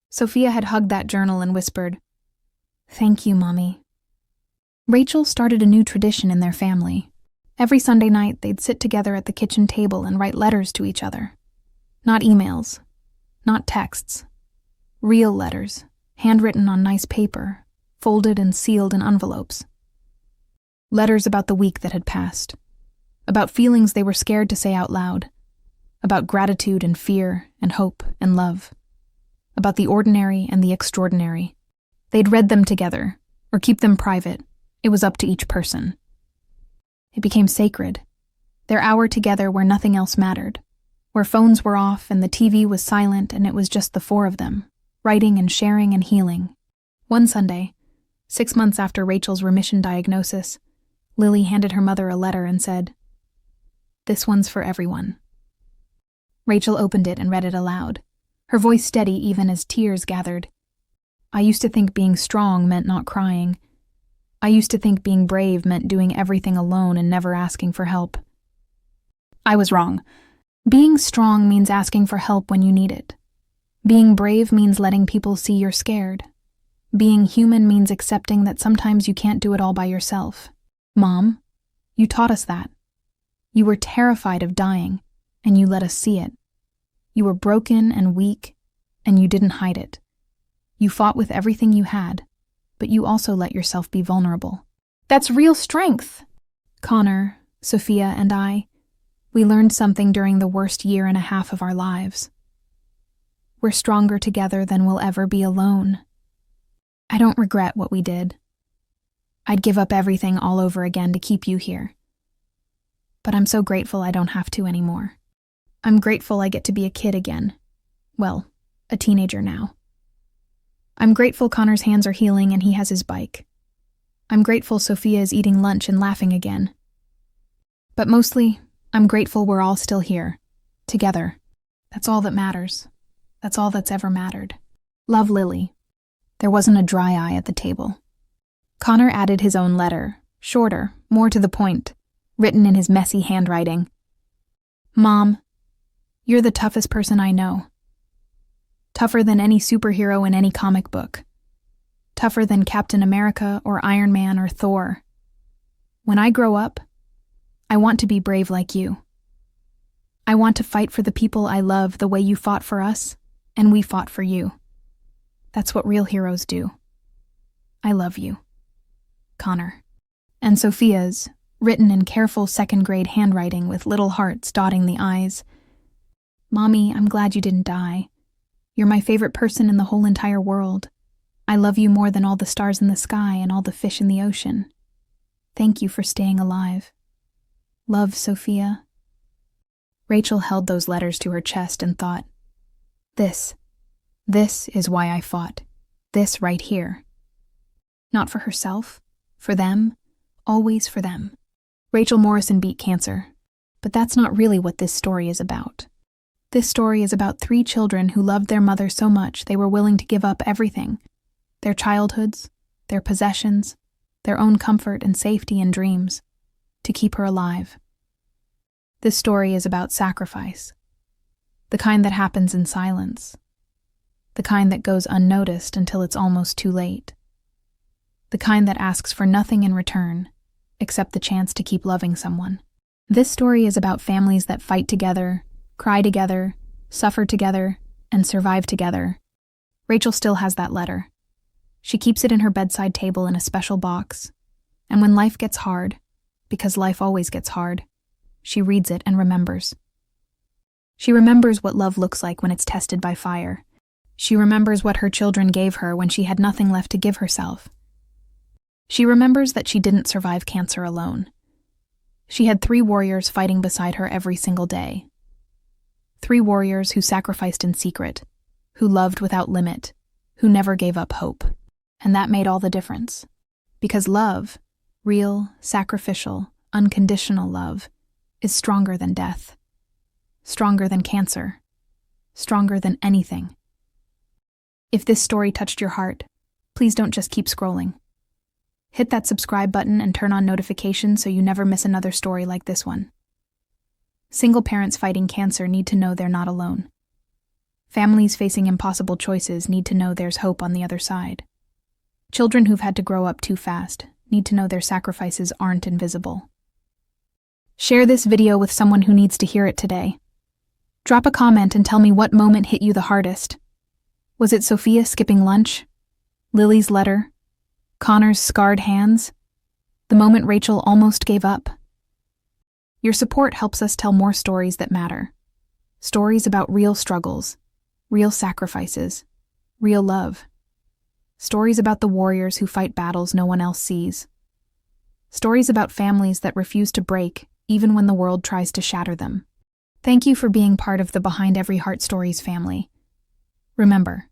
Sophia had hugged that journal and whispered, "Thank you, Mommy." Rachel started a new tradition in their family. Every Sunday night, they'd sit together at the kitchen table and write letters to each other. Not emails, not texts. Real letters, handwritten on nice paper, folded and sealed in envelopes. Letters about the week that had passed. About feelings they were scared to say out loud. About gratitude and fear and hope and love. About the ordinary and the extraordinary. They'd read them together, or keep them private. It was up to each person. It became sacred. Their hour together where nothing else mattered. Where phones were off and the TV was silent and it was just the 4 of them, writing and sharing and healing. One Sunday, 6 months after Rachel's remission diagnosis, Lily handed her mother a letter and said, "This one's for everyone." Rachel opened it and read it aloud, her voice steady even as tears gathered. "I used to think being strong meant not crying. I used to think being brave meant doing everything alone and never asking for help. I was wrong. Being strong means asking for help when you need it. Being brave means letting people see you're scared. Being human means accepting that sometimes you can't do it all by yourself. Mom, you taught us that. You were terrified of dying, and you let us see it. You were broken and weak, and you didn't hide it. You fought with everything you had, but you also let yourself be vulnerable. That's real strength." Connor, Sophia, and I, we learned something during the worst 1.5 years of our lives. We're stronger together than we'll ever be alone. I don't regret what we did. I'd give up everything all over again to keep you here. But I'm so grateful I don't have to anymore. I'm grateful I get to be a kid again. Well, a teenager now. I'm grateful Connor's hands are healing and he has his bike. I'm grateful Sophia is eating lunch and laughing again. But mostly, I'm grateful we're all still here, together. That's all that matters. That's all that's ever mattered. Love, Lily. There wasn't a dry eye at the table. Connor added his own letter, shorter, more to the point, written in his messy handwriting. Mom, you're the toughest person I know. Tougher than any superhero in any comic book. Tougher than Captain America or Iron Man or Thor. When I grow up, I want to be brave like you. I want to fight for the people I love the way you fought for us, and we fought for you. That's what real heroes do. I love you. Connor. And Sophia's, written in careful second-grade handwriting with little hearts dotting the eyes. Mommy, I'm glad you didn't die. You're my favorite person in the whole entire world. I love you more than all the stars in the sky and all the fish in the ocean. Thank you for staying alive. Love, Sophia. Rachel held those letters to her chest and thought, This is why I fought. This right here. Not for herself, for them, always for them. Rachel Morrison beat cancer. But that's not really what this story is about. This story is about 3 children who loved their mother so much they were willing to give up everything: their childhoods, their possessions, their own comfort and safety and dreams, to keep her alive. This story is about sacrifice, the kind that happens in silence, the kind that goes unnoticed until it's almost too late, the kind that asks for nothing in return except the chance to keep loving someone. This story is about families that fight together, cry together, suffer together, and survive together. Rachel still has that letter. She keeps it in her bedside table in a special box, and when life gets hard, because life always gets hard, she reads it and remembers. She remembers what love looks like when it's tested by fire. She remembers what her children gave her when she had nothing left to give herself. She remembers that she didn't survive cancer alone. She had 3 warriors fighting beside her every single day. 3 warriors who sacrificed in secret, who loved without limit, who never gave up hope. And that made all the difference. Because love, real, sacrificial, unconditional love, is stronger than death, stronger than cancer, stronger than anything. If this story touched your heart, please don't just keep scrolling. Hit that subscribe button and turn on notifications so you never miss another story like this one. Single parents fighting cancer need to know they're not alone. Families facing impossible choices need to know there's hope on the other side. Children who've had to grow up too fast need to know their sacrifices aren't invisible. Share this video with someone who needs to hear it today. Drop a comment and tell me what moment hit you the hardest. Was it Sophia skipping lunch? Lily's letter? Connor's scarred hands? The moment Rachel almost gave up? Your support helps us tell more stories that matter. Stories about real struggles, real sacrifices, real love. Stories about the warriors who fight battles no one else sees. Stories about families that refuse to break even when the world tries to shatter them. Thank you for being part of the Behind Every Heart Stories family. Remember,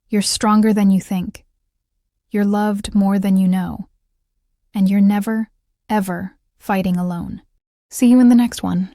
you're stronger than you think. You're loved more than you know. And you're never, ever fighting alone. See you in the next one.